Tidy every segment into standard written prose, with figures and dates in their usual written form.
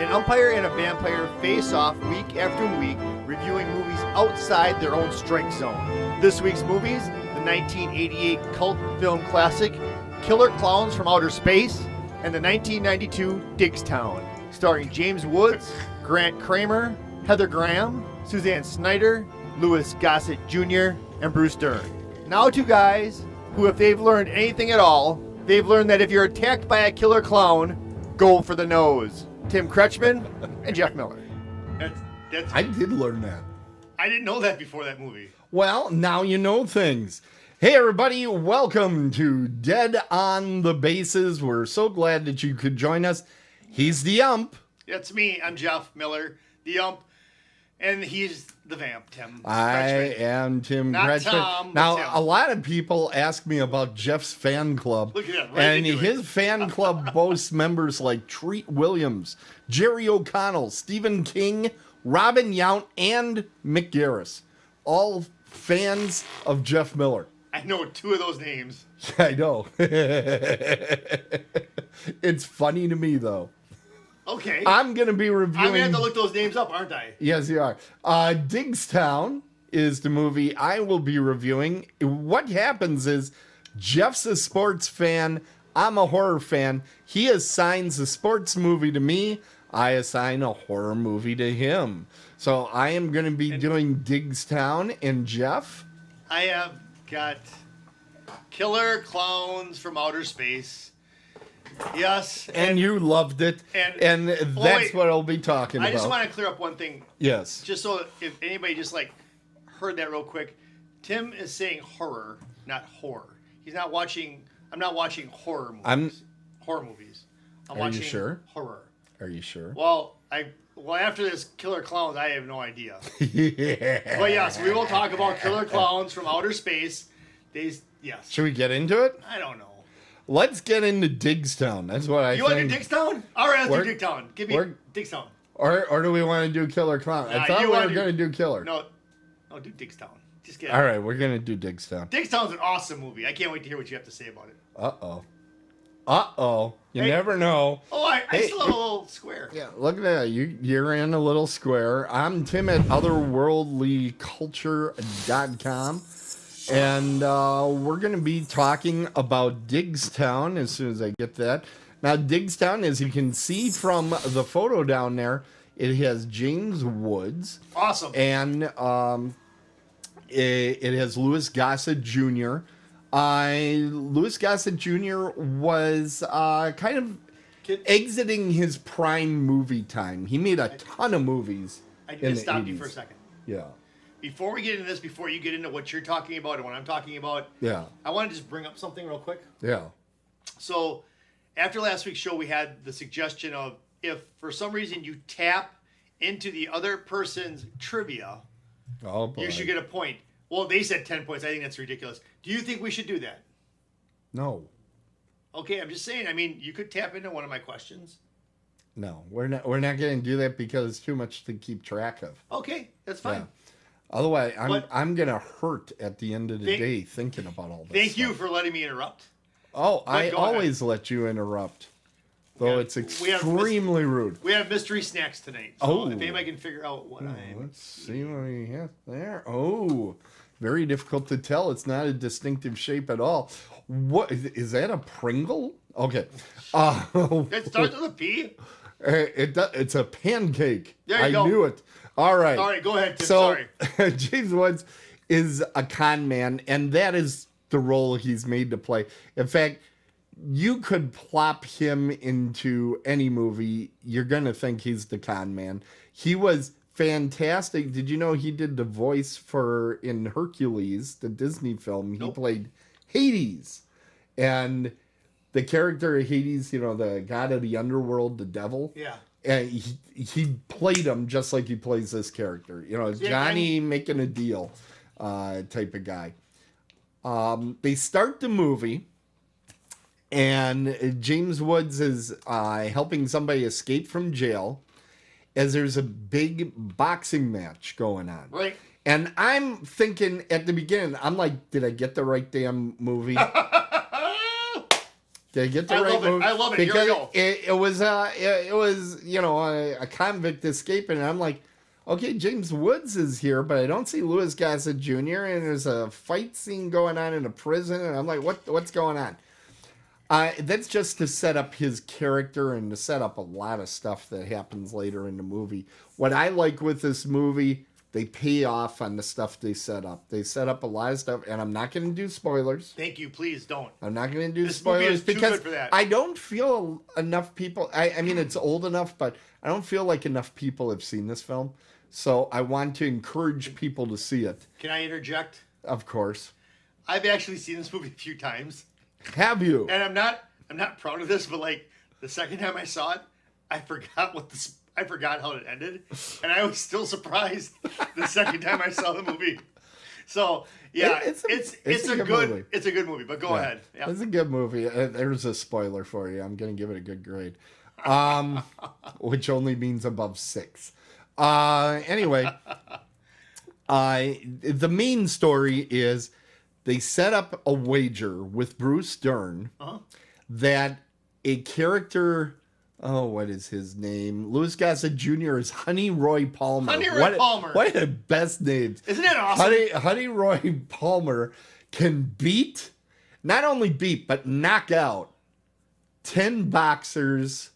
An umpire and a vampire face off week after week, reviewing movies outside their own strike zone. This week's movies, the 1988 cult film classic Killer Klowns from Outer Space, and the 1992 Diggstown, starring James Woods, Grant Kramer, Heather Graham, Suzanne Snyder, Louis Gossett Jr., and Bruce Dern. Now two guys who, if they've learned anything at all, they've learned that if you're attacked by a killer clown, go for the nose. Tim Kretschmann and Jeff Miller. I did learn that. I didn't know that before that movie. Well, now you know things. Hey, everybody. Welcome to Dead on the Bases. We're so glad that you could join us. He's the ump. That's me. I'm Jeff Miller, the ump. And he's the vamp, Tim. I Kretschmann. am Tim Not Kretschmann. Tom, Now, but Tim. a lot of people ask me about Jeff's fan club. Look at that, right and into his it. fan club boasts members like Treat Williams, Jerry O'Connell, Stephen King, Robin Yount, and Mick Garris. All fans of Jeff Miller. I know two of those names. I know. It's funny to me, though. Okay. I'm going to be reviewing... I'm going to have to look those names up, aren't I? Yes, you are. Diggstown is the movie I will be reviewing. What happens is Jeff's a sports fan. I'm a horror fan. He assigns a sports movie to me. I assign a horror movie to him. So I am going to be doing Diggstown. And Jeff? I have got Killer Klowns from Outer Space. Yes. And you loved it. And that's wait. what I'll be talking about. I just want to clear up one thing. Yes. Just so if anybody just heard that real quick. Tim is saying horror, not horror. He's not watching. I'm not watching horror movies. Horror movies. I'm Are watching you sure? Horror. Are you sure? Well, after this Killer Klowns, I have no idea. Yeah. But yes, we will talk about Killer Klowns from Outer Space. Yes. Should we get into it? I don't know. Let's get into Diggstown. That's what I think. You want to do Diggstown? All right, let's We're- do Diggstown. Give me we're- Diggstown. Or do we want to do Killer Clown? I Nah, thought you we were wanna going to do Killer. No, do Diggstown. Just get it. All right, we're going to do Diggstown. Diggstown's an awesome movie. I can't wait to hear what you have to say about it. Uh-oh. You Hey. never know. Oh, I Hey. still have a little square. Yeah, look at that. You're in a little square. I'm Tim at otherworldlyculture.com. And we're going to be talking about Diggstown as soon as I get that. Now, Diggstown, as you can see from the photo down there, it has James Woods. Awesome. And it has Louis Gossett Jr. Louis Gossett Jr. was kind of exiting his prime movie time. He made a ton of movies I in need to the stop 80s. you for a second. Yeah. Before we get into this, before you get into what you're talking about and what I'm talking about, Yeah. I want to just bring up something real quick. Yeah. So, after last week's show, we had the suggestion of if for some reason you tap into the other person's trivia, Oh, boy. you should get a point. Well, they said 10 points. I think that's ridiculous. Do you think we should do that? No. Okay, I'm just saying. I mean, you could tap into one of my questions. No. We're not going to do that because it's too much to keep track of. Okay, that's fine. Yeah. Otherwise, But- I'm going to hurt at the end of the Thank- day thinking about all this Thank you stuff. for letting me interrupt. Oh, I go ahead. always let you interrupt. Though Yeah, it's we have extremely rude. We have mystery snacks tonight. So Oh. if anybody can figure out what I'm... Let's see what we have there. Oh, very difficult to tell. It's not a distinctive shape at all. What is that? A Pringle? Okay. It starts with a P? It's a pancake. There you I go. knew it. All right. All right, go ahead, Tim. So Sorry. James Woods is a con man, and that is the role he's made to play. In fact, you could plop him into any movie. You're going to think he's the con man. He was fantastic. Did you know he did the voice in Hercules, the Disney film? He played Hades. And the character of Hades, the god of the underworld, the devil. Yeah. And he played him just like he plays this character. It's Johnny making a deal type of guy. They start the movie, and James Woods is helping somebody escape from jail as there's a big boxing match going on. Right. And I'm thinking at the beginning, I'm like, did I get the right damn movie? Did I get the I right love it. movie? I love it. Here we Because go. it was a convict escaping, and I'm like, okay, James Woods is here, but I don't see Louis Gossett Jr. and there's a fight scene going on in a prison, and I'm like, what's going on? That's just to set up his character and to set up a lot of stuff that happens later in the movie. What I like with this movie, they pay off on the stuff they set up. They set up a lot of stuff, and I'm not going to do spoilers. Thank you. Please don't. I'm not going to do This movie spoilers is too because good for that. I don't feel enough people. I mean, it's old enough, but I don't feel like enough people have seen this film. So I want to encourage people to see it. Can I interject? Of course. I've actually seen this movie a few times, Have you? and I'm not proud of this, but like the second time I saw it, I forgot how it ended, and I was still surprised the second time I saw the movie. So yeah, it's a good movie. It's a good movie. But go ahead. Yeah. It's a good movie. There's a spoiler for you. I'm going to give it a good grade, which only means above 6. Anyway, the main story is they set up a wager with Bruce Dern that a character, what is his name? Louis Gossett Jr. is Honey Roy Palmer. Palmer. What are the best names? Isn't that awesome? Honey Roy Palmer can not only beat, but knock out 10 boxers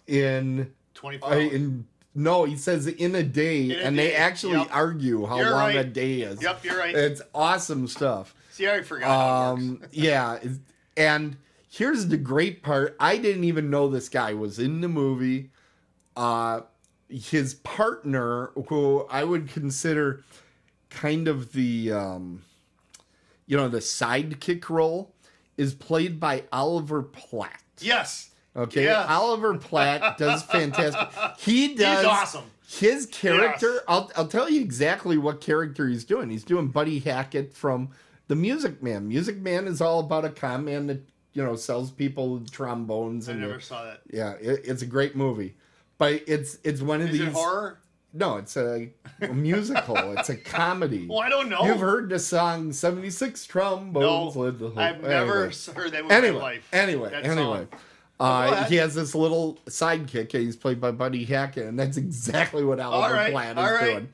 in 24 hours. No, he says in a day, they actually argue how long a day is. Yep, you're right. It's awesome stuff. See, I forgot how it works. Yeah, and here's the great part. I didn't even know this guy was in the movie. His partner, who I would consider kind of the, the sidekick role, is played by Oliver Platt. Yes. Okay, Yes. Oliver Platt does fantastic. He's awesome. His character, Yes. I'll tell you exactly what character he's doing. He's doing Buddy Hackett from The Music Man. Music Man is all about a con man that sells people trombones. I and never saw that. Yeah, it's a great movie, but it's one of Is these. it horror? No, it's a musical. It's a comedy. Well, I don't know. You've heard the song "76 Trombones." No, Live the Hope." I've never heard that movie in my life. Anyway. That song. He has this little sidekick. He's played by Buddy Hackett, and that's exactly what Oliver Platt is doing.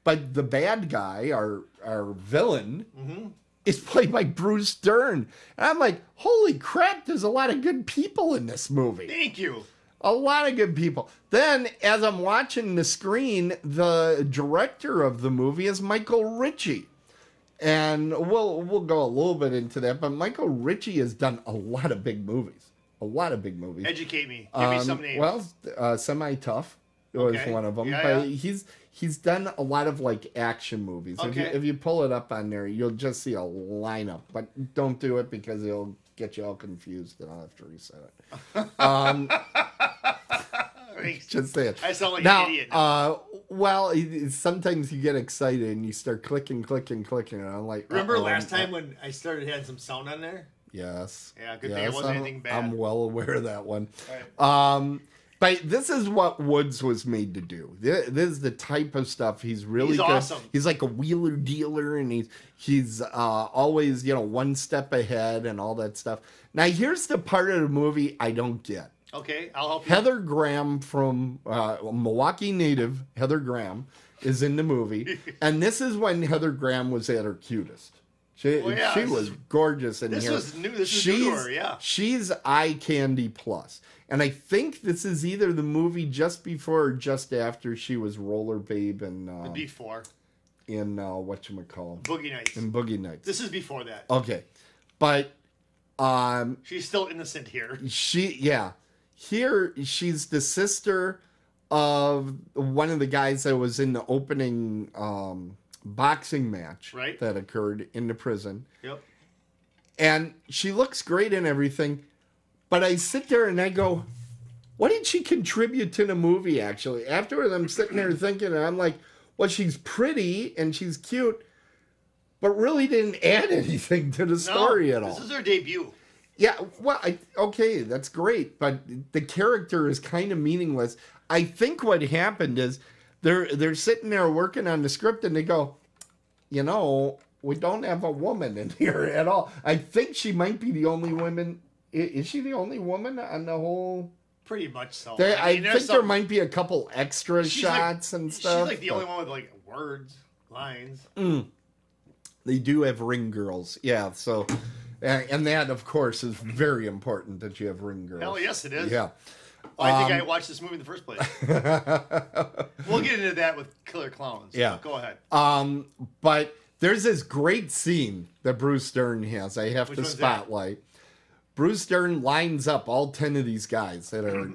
But the bad guy, our villain, is played by Bruce Dern. And I'm like, holy crap, there's a lot of good people in this movie. Thank you. A lot of good people. Then, as I'm watching the screen, the director of the movie is Michael Ritchie. And we'll go a little bit into that, but Michael Ritchie has done a lot of big movies. Educate me. Give me some names. Well, Semi-Tough was one of them. Yeah, but he's done a lot of like action movies. Okay. If you pull it up on there, you'll just see a lineup. But don't do it because it'll get you all confused and I'll have to reset it. Just say it. I sound like an idiot now. Sometimes you get excited and you start clicking, and I'm like, remember last time when I started having some sound on there? Yes. Yeah, good thing it wasn't anything bad. I'm well aware of that one. Right. But this is what Woods was made to do. This is the type of stuff he's really good. Awesome. He's like a wheeler dealer, and he's always one step ahead and all that stuff. Now here's the part of the movie I don't get. Okay, I'll help you. Heather Graham from Milwaukee native, Heather Graham, is in the movie. And this is when Heather Graham was at her cutest. She was gorgeous in here. This was new. This is new to her, yeah. She's eye candy plus. And I think this is either the movie just before or just after she was Roller Babe in... before. In whatchamacallit? Boogie Nights. In Boogie Nights. This is before that. Okay. But... she's still innocent here. Here, she's the sister of one of the guys that was in the opening boxing match that occurred in the prison. Yep. And she looks great and everything, but I sit there and I go, what did she contribute to the movie, actually? Afterwards, I'm sitting there thinking, and I'm like, well, she's pretty and she's cute, but really didn't add anything to the story at all. This is her debut. Yeah, well, okay, that's great, but the character is kind of meaningless. I think what happened is they're sitting there working on the script, and they go, we don't have a woman in here at all. I think she might be the only woman. Is she the only woman on the whole? Pretty much so. I think there might be a couple extra shots and stuff. She's like the only one with like words, lines. They do have ring girls. Yeah, so... And that, of course, is very important that you have ring girls. Hell yes, it is. Yeah. Well, I think I watched this movie in the first place. We'll get into that with Killer Klowns. Yeah. Go ahead. But there's this great scene that Bruce Dern has. I have Which to one's spotlight. Bruce Dern lines up all 10 of these guys that are,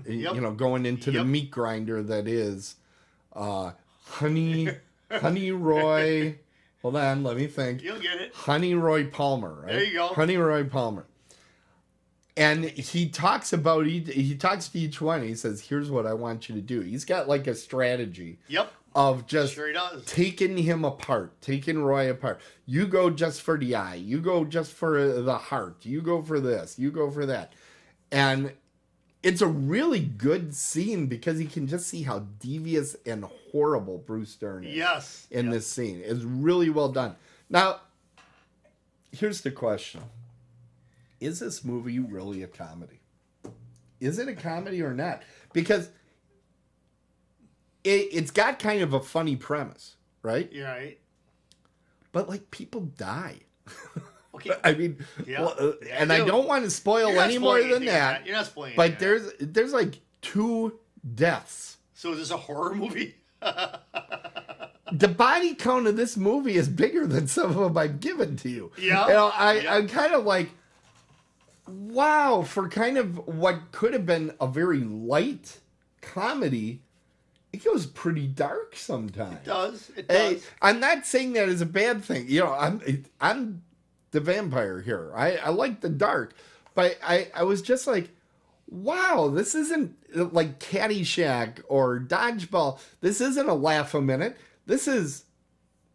going into the meat grinder that is Honey Roy. Hold on, let me think. You'll get it. Honey Roy Palmer, right? There you go. Honey Roy Palmer. And he talks about, he talks to each one. He says, here's what I want you to do. He's got like a strategy. Yep. Of just sure he does. taking him apart, taking Roy apart. You go just for the eye. You go just for the heart. You go for this. You go for that. And it's a really good scene because you can just see how devious and horrible Bruce Dern is in this scene. It's really well done. Now, here's the question. Is this movie really a comedy? Is it a comedy or not? Because it's got kind of a funny premise, right? You're right. But, like, people die. Okay. I mean, and I don't want to spoil any more than that. You're not spoiling. But there's like 2 deaths. So is this a horror movie? The body count of this movie is bigger than some of them I've given to you. Yeah. I'm kind of like, wow, for kind of what could have been a very light comedy, it goes pretty dark sometimes. It does. Hey, I'm not saying that as a bad thing. I'm the vampire here. I like the dark, but I was just like, wow, this isn't like Caddyshack or Dodgeball. This isn't a laugh a minute. This is,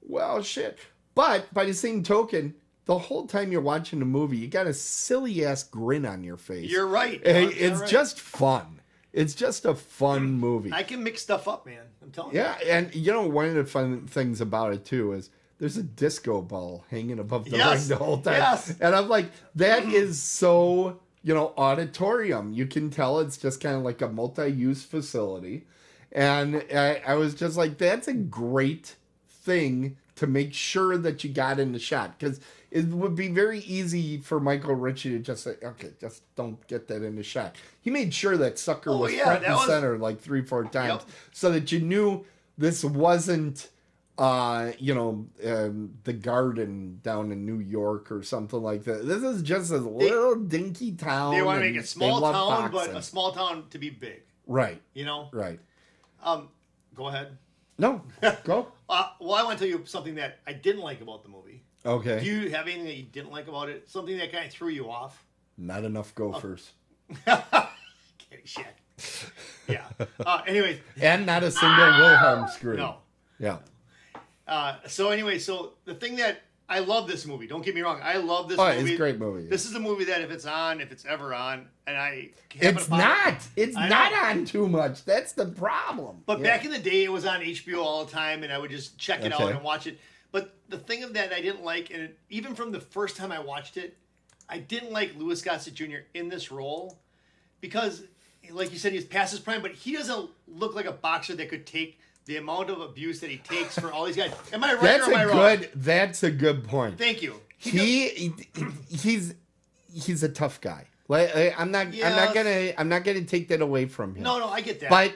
well, shit. But by the same token, the whole time you're watching the movie, you got a silly ass grin on your face. You're right. It's just fun. It's just a fun movie. I can mix stuff up, man. I'm telling you. Yeah, and one of the fun things about it too is there's a disco ball hanging above the ring the whole time. Yes. And I'm like, that is so, auditorium. You can tell it's just kind of like a multi-use facility. And I was just like, that's a great thing to make sure that you got in the shot. Because it would be very easy for Michael Ritchie to just say, okay, just don't get that in the shot. He made sure that sucker was front and center like 3-4 times so that you knew this wasn't the Garden down in New York or something like that. This is just a little dinky town. They want to make a small town, but a small town to be big. Right. Right. Go ahead. No, go. Well, I want to tell you something that I didn't like about the movie. Okay. Do you have anything that you didn't like about it? Something that kind of threw you off? Not enough gophers. Caddyshack. Yeah. Anyways. And not a single Wilhelm scream. No. Yeah. So the thing that I love this movie. Don't get me wrong. I love this movie. It's a great movie. This is a movie that if it's ever on, and it's not on too much. That's the problem. But back in the day, it was on HBO all the time, and I would just check it out and watch it. But the thing of that I didn't like, and even from the first time I watched it, I didn't like Louis Gossett Jr. in this role because, like you said, he's past his prime, but he doesn't look like a boxer that could take the amount of abuse that he takes for all these guys. Am I right or am I wrong? That's a good point. Thank you. He's a tough guy. I'm not gonna take that away from him. No, I get that. But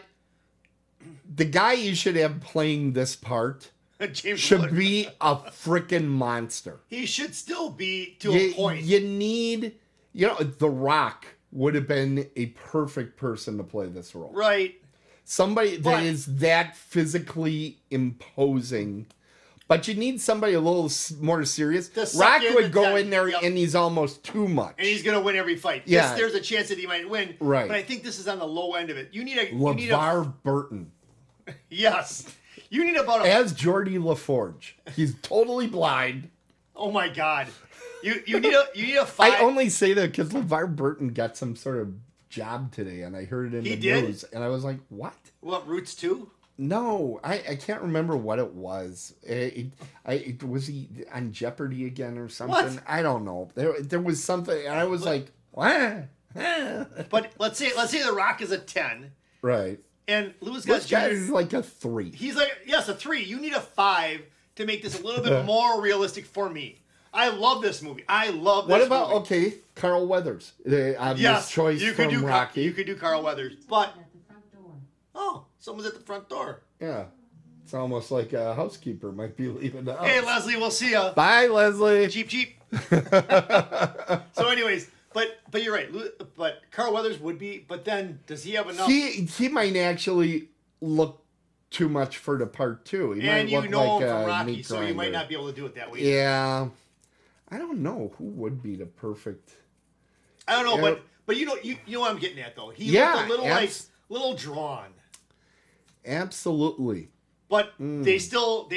the guy you should have playing this part James should Wood. be a freaking monster. He should still be to a point. You need, The Rock would have been a perfect person to play this role. Right. Somebody that is that physically imposing. But you need somebody a little more serious. Rock would go in there and he's almost too much. And he's going to win every fight. Yeah. There's a chance that he might win. Right. But I think this is on the low end of it. You need a... LeVar Burton. Yes. You need about as Geordie LaForge. He's totally blind. Oh my God. You need a fight. I only say that because LeVar Burton got some sort of job today, and I heard it in the news, and I was like, what? What, Roots 2? No, I can't remember what it was. Was he on Jeopardy again or something? What? I don't know. There was something, and I was like, what? But let's say The Rock is a 10, Right. and Louis This Gossett guy Jr. is like a 3. He's like, yes, a 3. You need a 5 to make this a little bit more realistic for me. I love this movie. I love this What about, movie. okay, Carl Weathers? Obvious Yes, choice you could from do Rocky. you could do Carl Weathers, but At the front door. oh, someone's at the front door. Yeah. It's almost like a housekeeper might be leaving the house. Hey, Leslie, we'll see ya. Bye, Leslie. Cheap, cheap. So, anyways, but you're right. But Carl Weathers would be. But then, does he have enough? He might actually look too much for the part too. He And might you look know like him from a Rocky, meat so you might grinder. not be able to do it that way. Yeah. I don't know who would be the perfect. I don't know, Yeah. but you know what I'm getting at though. He Yeah, looked a little abs- little drawn. Absolutely. But they still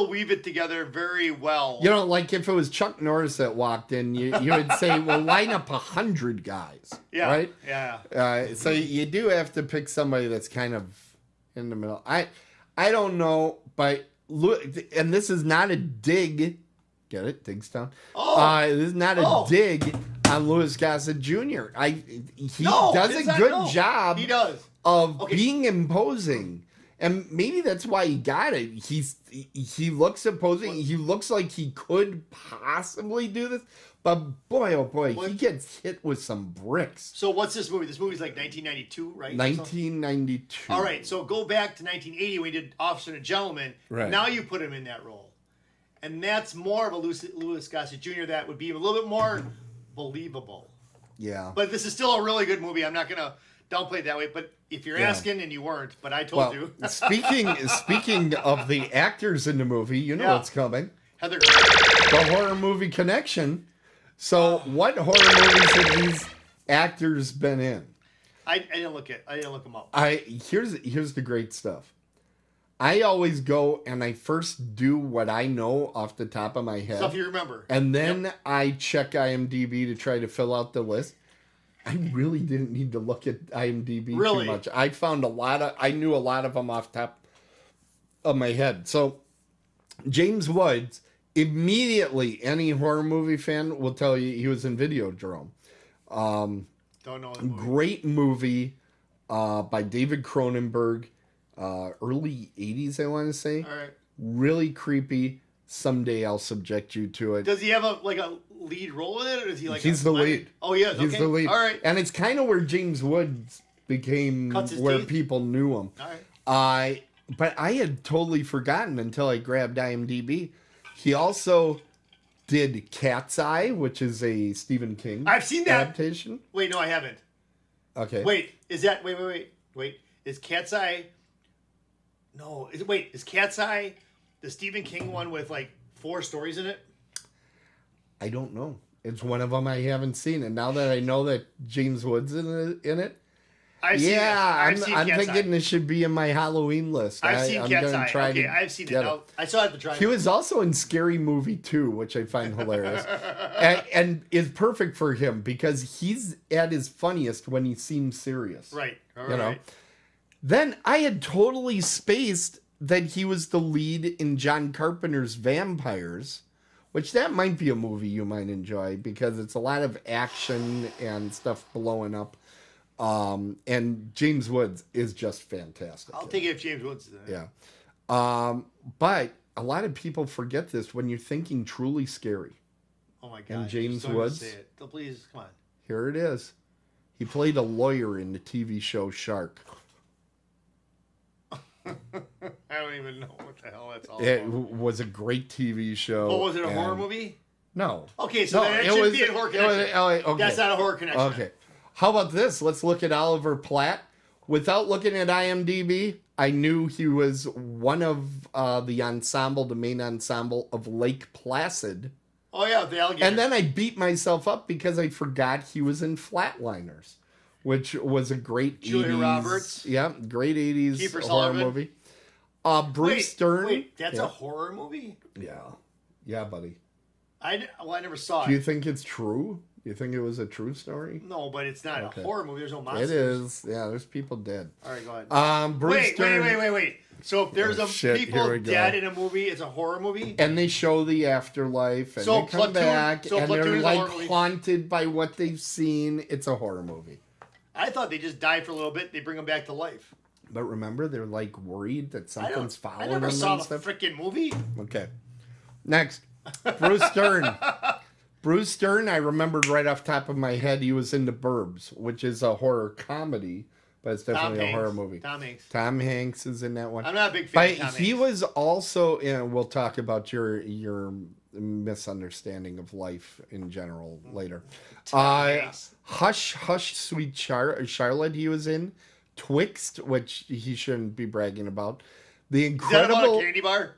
weave it together very well. You know, like if it was Chuck Norris that walked in, you would say, well, line up 100 guys. Yeah. Right? Yeah. So you do have to pick somebody that's kind of in the middle. I don't know, but look, and this is not a dig. Get it? Diggstown. Oh. This is not a dig on Louis Gossett Jr. He No, does it's a not- good no. job He does. of Okay. being imposing. And maybe that's why he got it. He looks imposing. He looks like he could possibly do this. But boy, oh boy, he gets hit with some bricks. So what's this movie? This movie's like 1992, right? 1992. All right, so go back to 1980 when he did Officer and a Gentleman. Right. Now you put him in that role. And that's more of a Louis Gossett Jr. that would be a little bit more believable. Yeah. But this is still a really good movie. I'm not going to downplay it that way. But if you're asking and you weren't, but I told Well, you. speaking of the actors in the movie, you know Yeah. what's coming. Heather. The horror movie connection. So what horror movies have these actors been in? I didn't look them up. Here's the great stuff. I always go and I first do what I know off the top of my head. Stuff you remember. And then I check IMDb to try to fill out the list. I really didn't need to look at IMDb Really? too much. I found I knew a lot of them off top of my head. So James Woods, immediately any horror movie fan will tell you he was in Videodrome. Don't know the movie. Great movie by David Cronenberg. Early 80s, I want to say. All right. Really creepy. Someday I'll subject you to it. Does he have a lead role in it, or is he like? He's the lead. Oh, he is. He's Okay. the lead. All right. And it's kind of where James Woods became Cuts his where teeth? people knew him. All right. But I had totally forgotten until I grabbed IMDb. He also did Cat's Eye, which is a Stephen King I've seen that. adaptation. Wait, no, I haven't. Okay. Wait, is that wait? Is Cat's Eye? No, is Cat's Eye the Stephen King one with like 4 stories in it? I don't know. It's one of them I haven't seen, and now that I know that James Woods in it, I've seen it. I've seen I'm Cat's thinking Eye. this should be in my Halloween list. I've seen I'm Cat's gonna Eye. try Okay, to I've seen it. get Now, I saw it at the drive. He was also in Scary Movie 2, which I find hilarious, and is perfect for him because he's at his funniest when he seems serious. Right. All You know. right. Then I had totally spaced that he was the lead in John Carpenter's Vampires, which that might be a movie you might enjoy because it's a lot of action and stuff blowing up. And James Woods is just fantastic. I'll take it if James Woods is in it. Yeah. But a lot of people forget this when you're thinking truly scary. Oh my god. And James just don't even Woods? say it. Oh, please, come on. Here it is. He played a lawyer in the TV show Shark. I don't even know what the hell that's all It about. was a great TV show. Oh, was it a horror and- movie? No. Okay, so No, that it should was- be a horror it was- connection. okay. That's not a horror connection. Okay. How about this? Let's look at Oliver Platt. Without looking at IMDb, I knew he was one of the main ensemble of Lake Placid. Oh yeah, the alligator. And then I beat myself up because I forgot he was in Flatliners, which was a great Julia 80s, Roberts. Yeah, great 80s Kiefer horror Sutherland. movie. Bruce Stern. Wait, that's Yeah. a horror movie? Yeah, buddy. I never saw Do you it. think it's true? You think it was a true story? No, but it's not Okay. a horror movie. There's no monsters. It is. Yeah, there's people dead. All right, go ahead. Bruce Wait. Stern. So if there's Here people we go. dead in a movie, it's a horror movie. And they show the afterlife, and So they come back, so and Platoon they're is a horror like movie. haunted by what they've seen. It's a horror movie. I thought they just die for a little bit. They bring them back to life. But remember, they're like worried that something's I following never them saw and the stuff. freaking movie. Okay. Next, Bruce Stern. Bruce Stern, I remembered right off the top of my head, he was in The Burbs, which is a horror comedy, but it's definitely a horror movie. Tom Hanks. Tom Hanks is in that one. I'm not a big fan But of Tom he Hanks. was also, and we'll talk about your misunderstanding of life in general later. Hanks. Hush, Hush, Sweet Charlotte he was in. Twixt, which he shouldn't be bragging about. The Is that about a incredible, candy bar?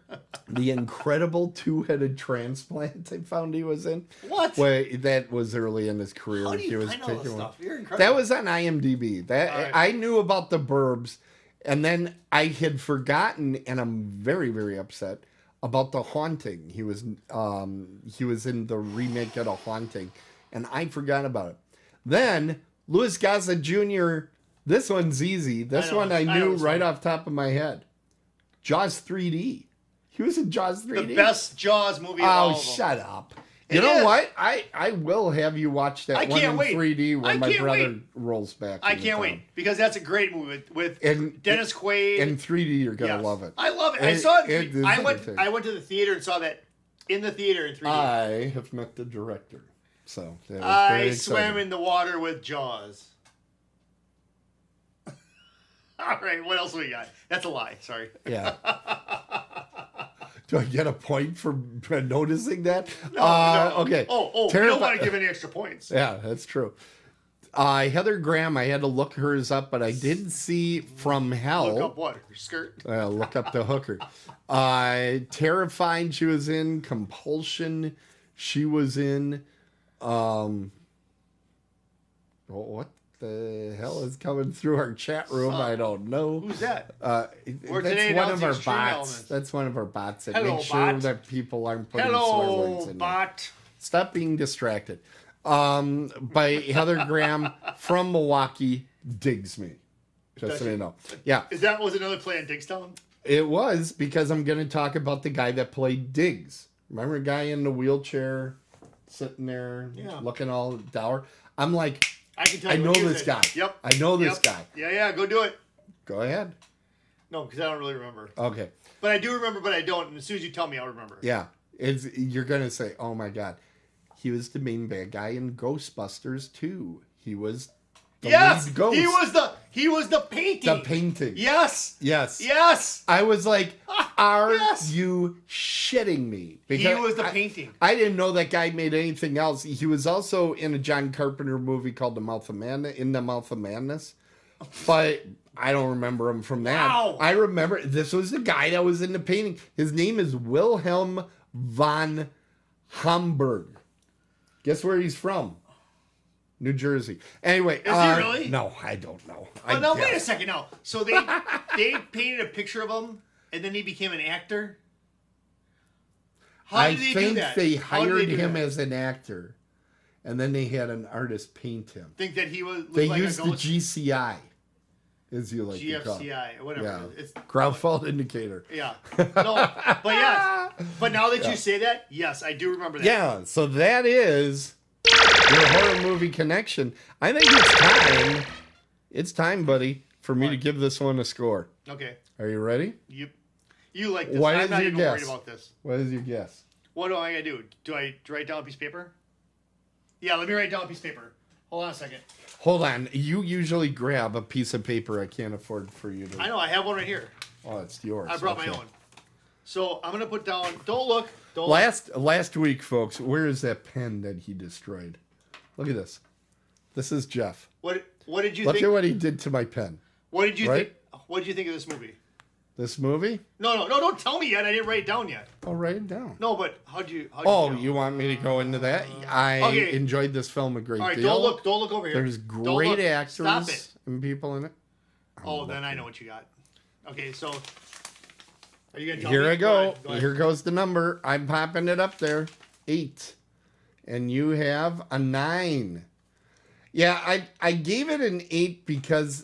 the incredible two-headed transplant I found he was in. What? Wait, that was early in his career. How do he you was find all this taking one. stuff? You're incredible. That was on IMDb. That All right. I knew about The Burbs, and then I had forgotten, and I'm very, very upset about The Haunting. He was in the remake of The Haunting, and I forgot about it. Then Louis Gossett Jr. This one's easy. This one I knew right off top of my head. Jaws 3D. He was in Jaws 3D. The best Jaws movie of all Oh, of them. shut up. It You know is. what? I will have you watch that I one can't in wait. 3D I when my can't brother wait. rolls back. I into can't town. wait because that's a great movie with And Dennis Quaid. In 3D, you're going to Yes. love it. I love it. I saw it. It is I went to the theater and saw that in the theater in 3D. I have met the director. So that was I very swam exciting. in the water with Jaws. All right, what else we got? That's a lie. Sorry. Yeah. Do I get a point for noticing that? No. Okay. Oh, you don't want to give any extra points. Yeah, that's true. Heather Graham, I had to look hers up, but I did see From Hell. Look up what? Her skirt? Look up the hooker. Terrified, she was in. Compulsion, she was in. What the hell is coming through our chat room? I don't know. Who's that? That's today one of announcing our Extreme bots. Elements. That's one of our bots that Hello, make sure bot. that people aren't putting swear words Hello, in there. bot. Stop being distracted. By Heather Graham from Milwaukee, Digs Me. Just so you know. Yeah, Was another play on Diggstown? it was because I'm going to talk about the guy that played Diggs. Remember a guy in the wheelchair sitting there looking all dour? I'm like, I can tell I you know what he this said. guy. Yep. I know this Yep. guy. Yeah, go do it. Go ahead. No, because I don't really remember. Okay. But I do remember, but I don't. And as soon as you tell me, I'll remember. Yeah. You're going to say, oh my God. He was the main bad guy in Ghostbusters 2. He was the lead ghost. He was the painting. The painting. Yes. Yes. Yes. I was like, are Yes. you shitting me? He was the painting. I didn't know that guy made anything else. He was also in a John Carpenter movie called The Mouth of Madness. But I don't remember him from that. Wow. I remember this was the guy that was in the painting. His name is Wilhelm von Hamburg. Guess where he's from? New Jersey. Anyway. Is he really? No, I don't know. Oh, no, wait a second now. So they painted a picture of him, and then he became an actor? How I did they think do that? they How did hired do him that? as an actor, and then they had an artist paint him. Think that he was. They like used a the ghost? GCI, as you like to call it. GFCI, whatever. Yeah, It's, ground fault indicator. yeah. No, but yes. But now that you say that, yes, I do remember that. Yeah, so that is your horror movie connection. I think it's time. It's time, buddy, for me to give this one a score. Okay. Are you ready? You like this. What I'm is not your even worried guess? about this. What is your guess? What do I gotta do? Do I write down a piece of paper? Yeah, let me write down a piece of paper. Hold on a second. Hold on. You usually grab a piece of paper I can't afford for you to. I know, I have one right here. Oh, it's yours. I brought my Okay. own. So I'm gonna put down. Don't look. Don't look. Last week, folks, where is that pen that he destroyed? Look at this. This is Jeff. What did you Look think? at what he did to my pen. What did you Right? think? What did you think of this movie? This movie? No, don't tell me yet. I didn't write it down yet. I'll write it down. No, but how'd you Oh, feel? you want me to go into that? I Okay. enjoyed this film a great All right, deal. don't look over here. There's Don't great look. actors Stop it. and people in it. Oh, then I know what you got. Okay, so are you gonna tell Here me? I go. ahead. Here goes the number. I'm popping it up there. 8. And you have a 9. Yeah, I gave it an 8 because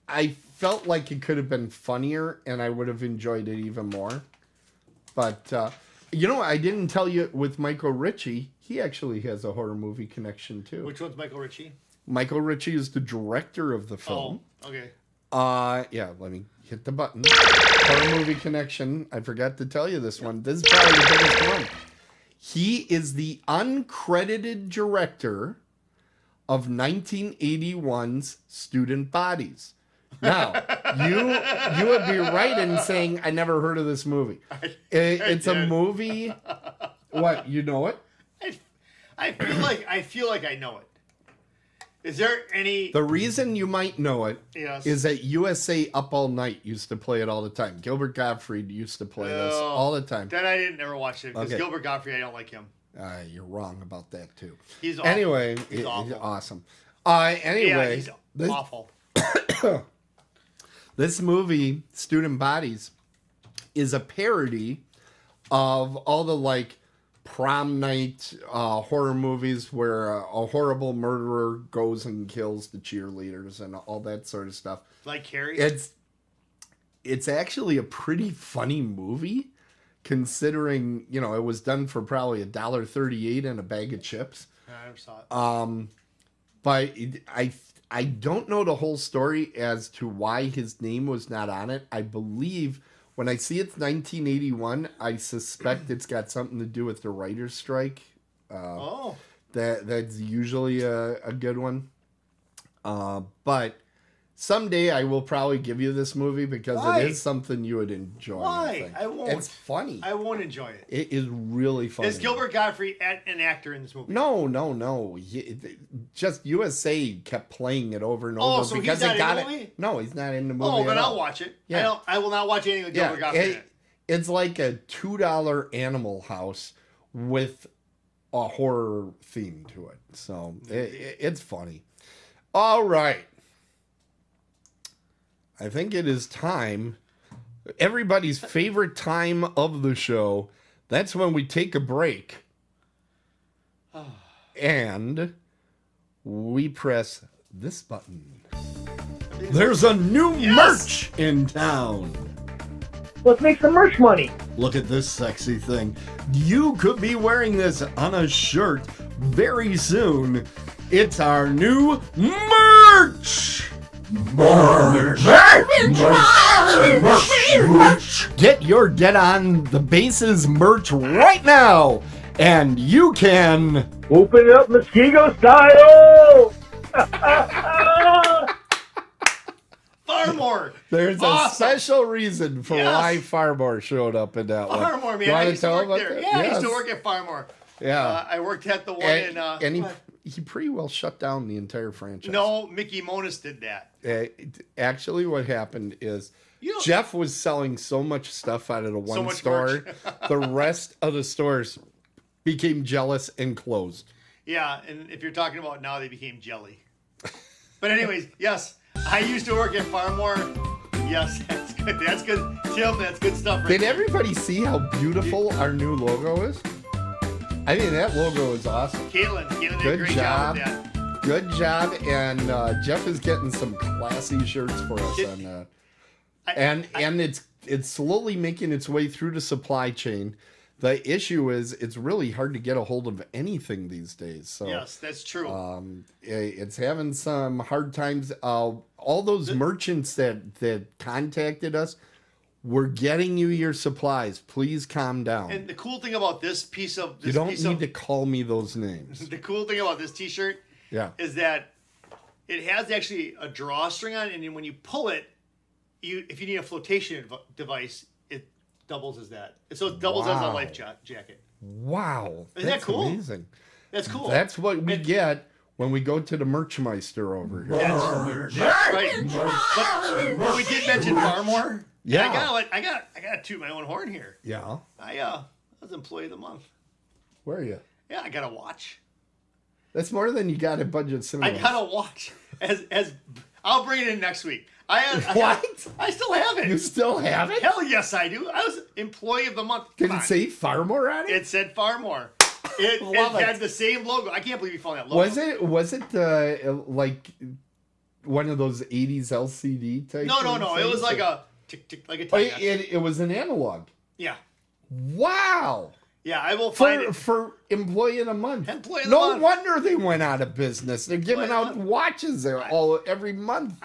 I felt like it could have been funnier, and I would have enjoyed it even more. But, I didn't tell you with Michael Ritchie, he actually has a horror movie connection, too. Which one's Michael Ritchie? Michael Ritchie is the director of the film. Oh, okay. Let me hit the button. Horror movie connection. I forgot to tell you this one. This is probably the biggest one. He is the uncredited director of 1981's Student Bodies. Now, you would be right in saying, I never heard of this movie. It's a movie. What, you know it? I feel like I know it. Is there any... The reason you might know it is that USA Up All Night used to play it all the time. Gilbert Gottfried used to play this all the time. Then I didn't ever watch it because Gilbert Gottfried, I don't like him. You're wrong about that, too. He's awful. Anyway, he's awesome. Anyway, he's awful. This movie, Student Bodies, is a parody of all the, prom night horror movies where a horrible murderer goes and kills the cheerleaders and all that sort of stuff. Like Carrie? It's actually a pretty funny movie, considering, it was done for probably $1.38 and a bag of chips. I never saw it. But I don't know the whole story as to why his name was not on it. I believe... When I see it's 1981, I suspect it's got something to do with the writer's strike. That's usually a good one. But someday I will probably give you this movie because it is something you would enjoy. Why? I won't. It's funny. I won't enjoy it. It is really funny. Is Gilbert Gottfried an actor in this movie? No. Just USA kept playing it over and over so because he's not it got in the movie? it. No, he's not in the movie. Oh, then I'll watch it. Yeah. I will not watch anything with Gilbert Gottfried in it. It's like a $2 Animal House with a horror theme to it. So it's funny. All right. I think it is time. Everybody's favorite time of the show. That's when we take a break. And we press this button. There's a new merch in town. Let's make some merch money. Look at this sexy thing. You could be wearing this on a shirt very soon. It's our new merch. Get your Dead on the Bases merch right now, and you can open it up Muskego style. Farmore. There's a special reason for why Farmore showed up in that one. Farmore, man. You I want used to to tell work about there. that? Yeah, I Yes. used to work at Farmore. Yeah. I worked at the one in... and he pretty well shut down the entire franchise. No, Mickey Monis did that. Actually, what happened is Jeff was selling so much stuff out of the one store. The rest of the stores became jealous and closed. Yeah, and if you're talking about now, they became jelly. But anyways, yes, I used to work at Farmore. Yes, that's good. That's good. Tim, that's good stuff. Right Did there. everybody see how beautiful our new logo is? I mean, that logo is awesome. Caitlin did a Good great job. with that. Good job. And Jeff is getting some classy shirts for us on that. And it's slowly making its way through the supply chain. The issue is it's really hard to get a hold of anything these days. So Yes, that's true. it's having some hard times. All those merchants that contacted us, we're getting you your supplies. Please calm down. And the cool thing about this piece of You don't need to call me those names. The cool thing about this T-shirt, is that it has actually a drawstring on it, and then when you pull it, if you need a flotation device, it doubles as that. So it doubles as a life jacket. Wow, Isn't that cool? Amazing. That's cool. That's what we get when we go to the Merchmeister over here. That's right. But we did mention Farmore. Yeah. I gotta toot my own horn here. Yeah. I was employee of the month. Where are you? Yeah, I got a watch. That's more than you got at Budget Cinema. I got a watch. As I'll bring it in next week. What? I still have it. You still have it? Hell yes, I do. I was employee of the month. Did it say Farmore on it? It said Farmore. It had the same logo. I can't believe you found that logo. Was it like one of those 80s LCD type? No. It was like a tick tick, like a time. It was an analog. Yeah. Wow. Yeah, I will find it. For Employee of the Month. Employee of the No Month. wonder they went out of business. They're giving out watches there every month.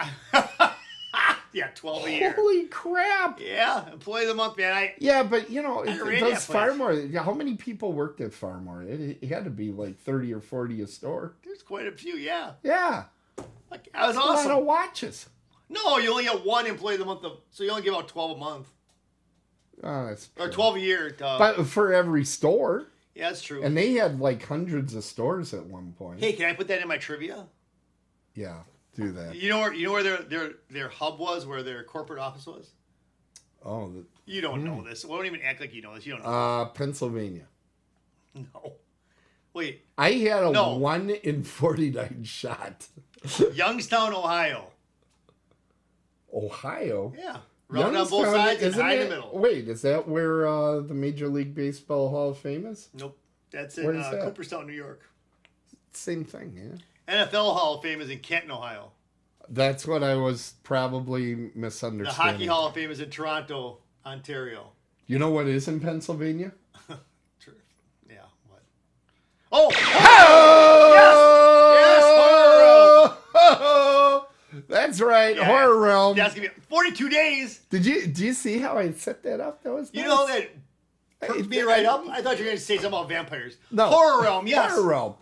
Yeah, 12 a year. Holy crap. Yeah, Employee of the Month, man. Yeah, but read those that place. Farmore, how many people worked at Farmore? It had to be like 30 or 40 a store. There's quite a few, yeah. Yeah. Like, that was A lot awesome. of watches. No, you only get one Employee of the Month, so you only give out 12 a month. Oh, that's Or true. 12 a year. But for every store. Yeah, that's true. And they had like hundreds of stores at one point. Hey, can I put that in my trivia? Yeah, do that. You know where their hub was, where their corporate office was? Oh, You don't know this. Well, don't even act like you know this. You don't know. Pennsylvania. No. Wait. I had a No. 1 in 49 shot. Youngstown, Ohio. Ohio? Yeah. Round on both sides and high in the middle. Wait, is that where the Major League Baseball Hall of Fame is? Nope. That's in Where is that? Cooperstown, New York. Same thing, yeah. NFL Hall of Fame is in Canton, Ohio. That's what I was probably The misunderstanding. Hockey Hall of Fame is in Toronto, Ontario. You know what is in Pennsylvania? Yeah, what? Oh! Yes! Yes! Horror Realm! That's right, Yeah. Horror Realm. Yeah, it's going to be 42 days. Do you see how I set that up? That was You nice. know that perked me right up? I thought you were going to say something about vampires. No. Horror Realm, yes. Horror Realm.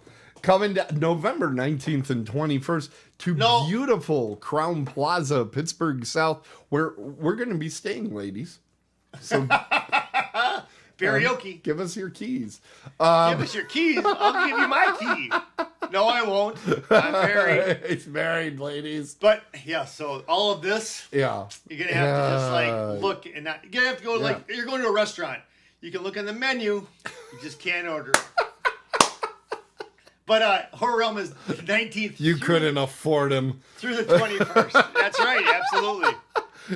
Coming to November 19th and 21st to beautiful Crown Plaza, Pittsburgh South, where we're going to be staying, ladies. So Karaoke. give us your keys. Give us your keys. I'll give you my key. No, I won't. I'm married. He's married, ladies. But, yeah, so all of this, Yeah. you're going to have to just, like, look and not... You're going to have to go, like, you're going to a restaurant. You can look on the menu. You just can't order. But Horror Realm is the 19th. You couldn't afford him. Through the 21st. That's right, absolutely.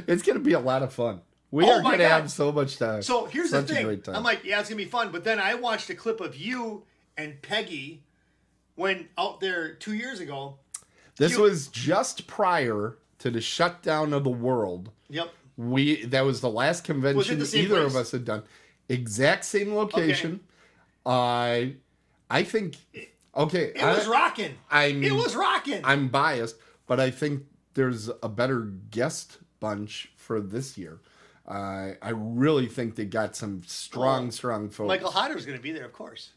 It's going to be a lot of fun. We Oh are my going to God. have so much time. So here's Such the a thing. great time. I'm like, yeah, it's going to be fun. But then I watched a clip of you and Peggy when out there 2 years ago. This was just prior to the shutdown of the world. Yep. That was the last convention the same either of place? us had done. Exact same location. I think... Okay. It was rocking. It was rocking. I'm biased, but I think there's a better guest bunch for this year. I really think they got some strong folks. Michael Hodder's going to be there, of course.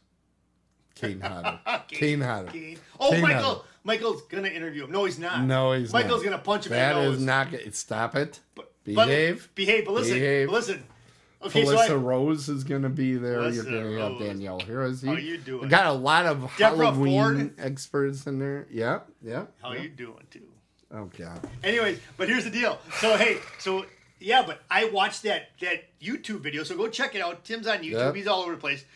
Kane Hodder. Kane Hodder. Oh, Kane Michael. Hodder. Michael's going to interview him. No, he's not. No, he's Michael's not. going to punch him That in the nose. is not... Stop it. Behave. Behave. But listen. Behave. But listen. Okay, Melissa Rose is going to be there. Melissa You're going to have Rose. Danielle Harris. How you doing? We got a lot of Deborah Halloween Ford? experts in there. Yeah. How you doing, too? Oh, God. Anyways, but here's the deal. So, but I watched that YouTube video, so go check it out. Tim's on YouTube. Yep. He's all over the place.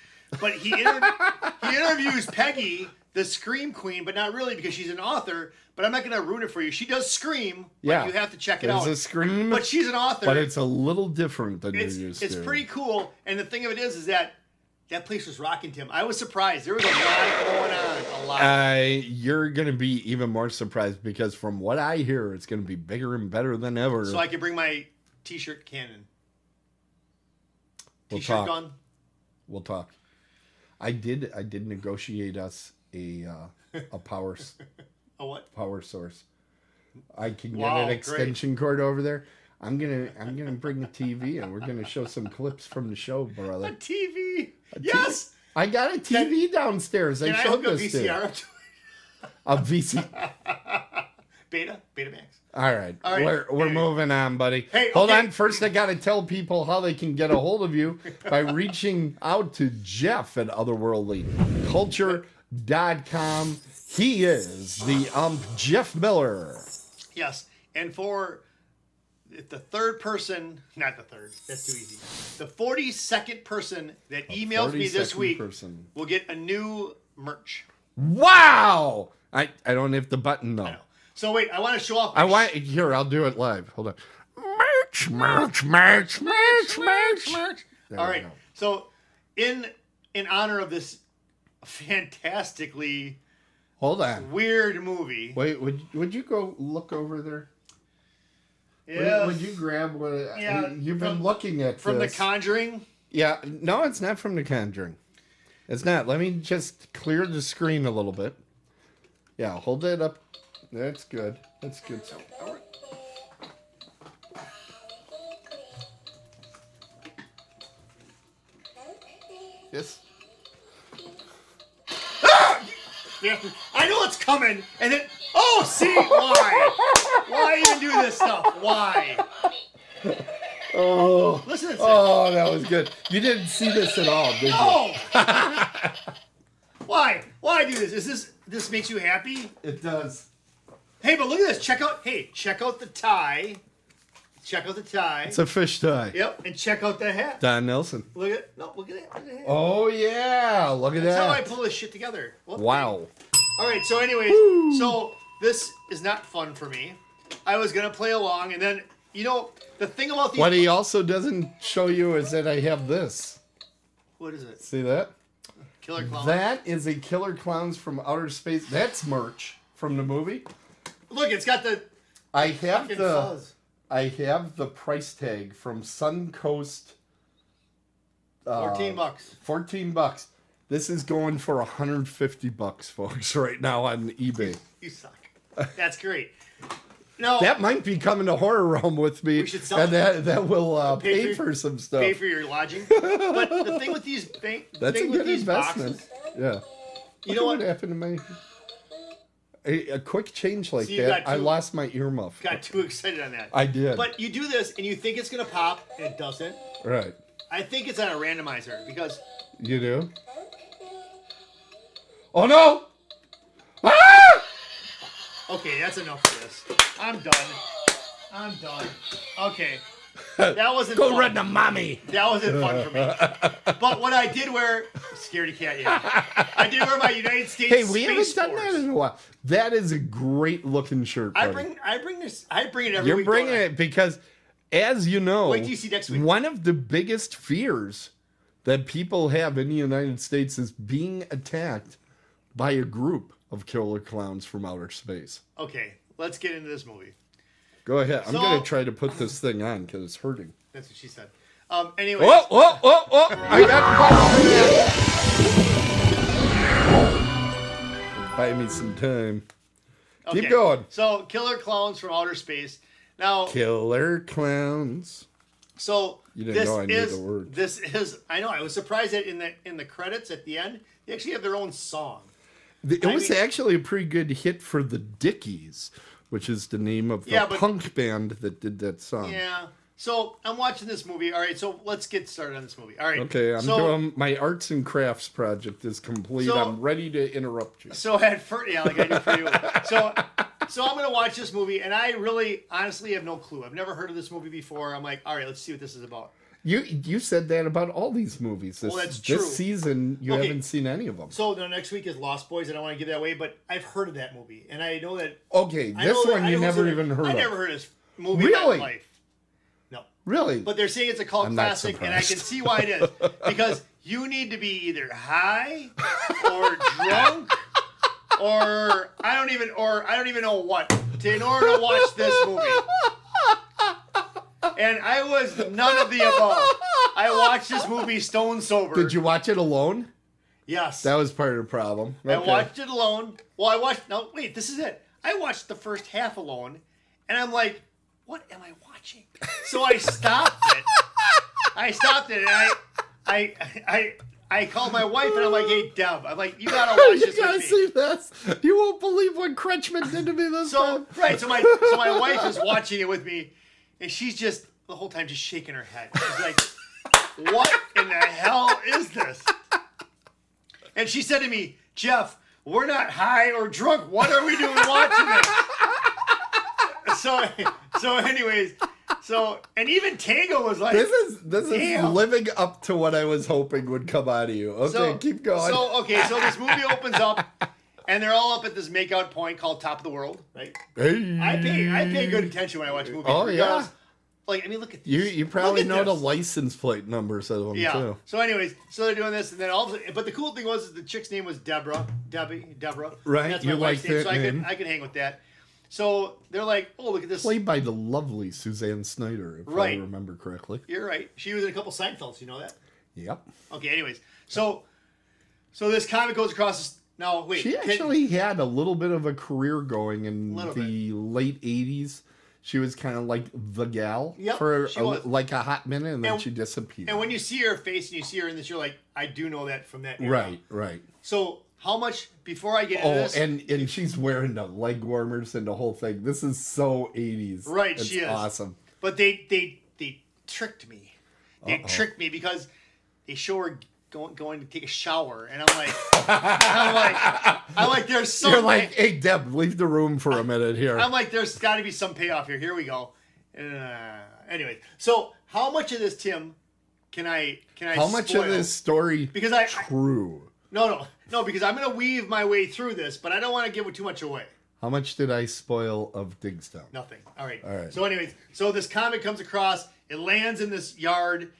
But he interviews Peggy, the Scream Queen, but not really because she's an author. But I'm not going to ruin it for you. She does Scream, but Yeah. you have to check it There's out. a Scream, But she's an author. but it's a little different than you're used to. It's pretty cool. And the thing of it is that place was rocking, Tim. I was surprised. There was a lot going on. A lot. You're going to be even more surprised because from what I hear, it's going to be bigger and better than ever. So I can bring my T-shirt cannon. We'll T-shirt talk. gun. We'll talk. I did negotiate us a power A what? power source. I can get Wow, an great. extension cord over there. I'm gonna bring the TV and we're gonna show some clips from the show, brother. A TV. Yes. I got a TV downstairs. Can I I showed hook a this to VCR you. up to A VC. Betamax? All right, All right. we're moving on, buddy. Hey, Hold okay. on. First, I got to tell people how they can get a hold of you by reaching out to Jeff at otherworldlyculture.com. He is the Jeff Miller. Yes. And for the third person, not the third, that's too easy. The 42nd person that emails me this 42nd week person. will get a new merch. Wow! I don't have the button though. I know. So wait, I want to show off. Here, I'll do it live. Hold on. Merch. There All we right. go. So in honor of this fantastically Hold on. weird movie. Wait, would you go look over there? Yeah. Would you grab what? Yeah, You've been looking at from this. The Conjuring. Yeah, no, it's not from The Conjuring. It's not. Let me just clear the screen a little bit. Yeah, hold it up. That's good. That's good. Yes. Yeah, I know it's coming, and then see why even do this stuff? Why? Oh, Listen to this. oh, that was good. You didn't see this at all, did you? Oh! Why do this? This makes you happy? It does. Hey, but look at this. Check out the tie. Check out the tie. It's a fish tie. Yep, and check out the hat. Don Nelson. Look at that. Look at that. Oh yeah, look at That's that. how I pull this shit together. Whoop. Wow. All right, so anyways, so this is not fun for me. I was gonna play along, and then the thing about these. What he also doesn't show you is that I have this. What is it? See that? Killer Clowns. That is a Killer Clowns from Outer Space. That's merch from the movie. Look, it's got the I have fucking the fuzz. I have the price tag from Suncoast. $14. $14. This is going for $150, folks, right now on eBay. You suck. That's great. No, That might be coming to Horror Realm with me, We should sell and it. that will Pay pay for- for some stuff. pay for your lodging. But the thing with these That's a good investment. boxes, Yeah. you know what? happened to me? A quick change like So you that, got I two- lost my earmuff. Got too excited on that. I did. But you do this and you think it's gonna pop and it doesn't. Right. I think it's on a randomizer because You do? Oh no! Ah! okay, that's enough of this. I'm done. Okay. That wasn't Go fun. run to mommy! That wasn't fun for me. But what I did wear, scaredy cat, yeah. I did wear my United States Hey, we Space haven't done Force. that in a while. That is a great looking shirt, buddy. I bring it every You're week. bringing don't I? it because, as you know, Wait till you see next week. one of the biggest fears that people have in the United States is being attacked by a group of killer clowns from outer space. Okay, let's get into this movie. Go ahead. I'm So- going to try to put this thing on because it's hurting. That's what she said. Anyway. Oh! I got buy me some time. Keep going. So, Killer Clowns from Outer Space. Now, Killer clowns. so You didn't this know I knew is the word. this is. I know. I was surprised that in the credits at the end, they actually have their own song. It I was mean- actually a pretty good hit for the Dickies, which is the name of the Yeah, but- punk band that did that song. Yeah. So I'm watching this movie. All right. So let's get started on this movie. All right. Okay, I'm so, doing my arts and crafts project is complete. So- I'm ready to interrupt you. So at first, yeah, like I do for you. So I'm gonna watch this movie, and I really, honestly, have no clue. I've never heard of this movie before. I'm like, all right, let's see what this is about. You said that about all these movies. This, Well, that's true. This season, you Okay. haven't seen any of them. So the next week is Lost Boys. I don't want to give that away, but I've heard of that movie, and I know that. Okay, I this know that- one I you know never that- even heard I of. never heard of this movie in my Really? life. No. Really? But they're saying it's a cult I'm not classic, and I can surprised. see why it is. Because you need to be either high or drunk or I don't even know what in order to watch this movie. And I was none of the above. I watched this movie stone sober. Did you watch it alone? Yes. That was part of the problem. I Okay. watched it alone. Well, no, wait, this is it. I watched the first half alone, and I'm like, what am I watching? So I stopped it. And I called my wife, and I'm like, hey, Deb, I'm like, you gotta watch You this gotta with me. see this. You won't believe what Kretschmann did to me this So, time. right, so my wife is watching it with me, and she's just, the whole time, just shaking her head. She's like, what in the hell is this? And she said to me, Jeff, we're not high or drunk. What are we doing watching this? So anyways, and even Tango was like, This is Damn. living up to what I was hoping would come out of you. Okay, keep going. So this movie opens up, and they're all up at this makeout point called Top of the World, right? Hey. I pay good attention when I watch movies. Oh, yeah. because Like, I mean, look at this. You probably Look at know the this. license plate numbers of them too. So anyways, so they're doing this, and then all of a sudden, but the cool thing was the chick's name was Deborah. Right, And that's my you wife's like name, that so name. I could hang with that. So they're like, oh, look at this. Played by the lovely Suzanne Snyder, if I remember correctly. You're right. She was in a couple Seinfelds. You know that? Yep. Okay. Anyways, so this comic goes across. Now wait. She actually had a little bit of a career going in Little the late '80s. She was kind of like the gal for like a hot minute, and then she disappeared. And when you see her face and you see her in this, you're like, I do know that from that era. Right. So how much before I get into this? and she's wearing the leg warmers and the whole thing. This is so '80s. Right, it's she is awesome. But they tricked me. They tricked me because they show her going to take a shower, and I'm like, there's some. You're like, hey Deb, leave the room for a minute here. I'm like, there's got to be some payoff here. Here we go. Anyway, so how much of this, Tim, can I? How much of this story? Because true. No, because I'm gonna weave my way through this, but I don't want to give too much away. How much did I spoil of Diggstown? Nothing. All right. So anyways, so this comic comes across. It lands in this yard,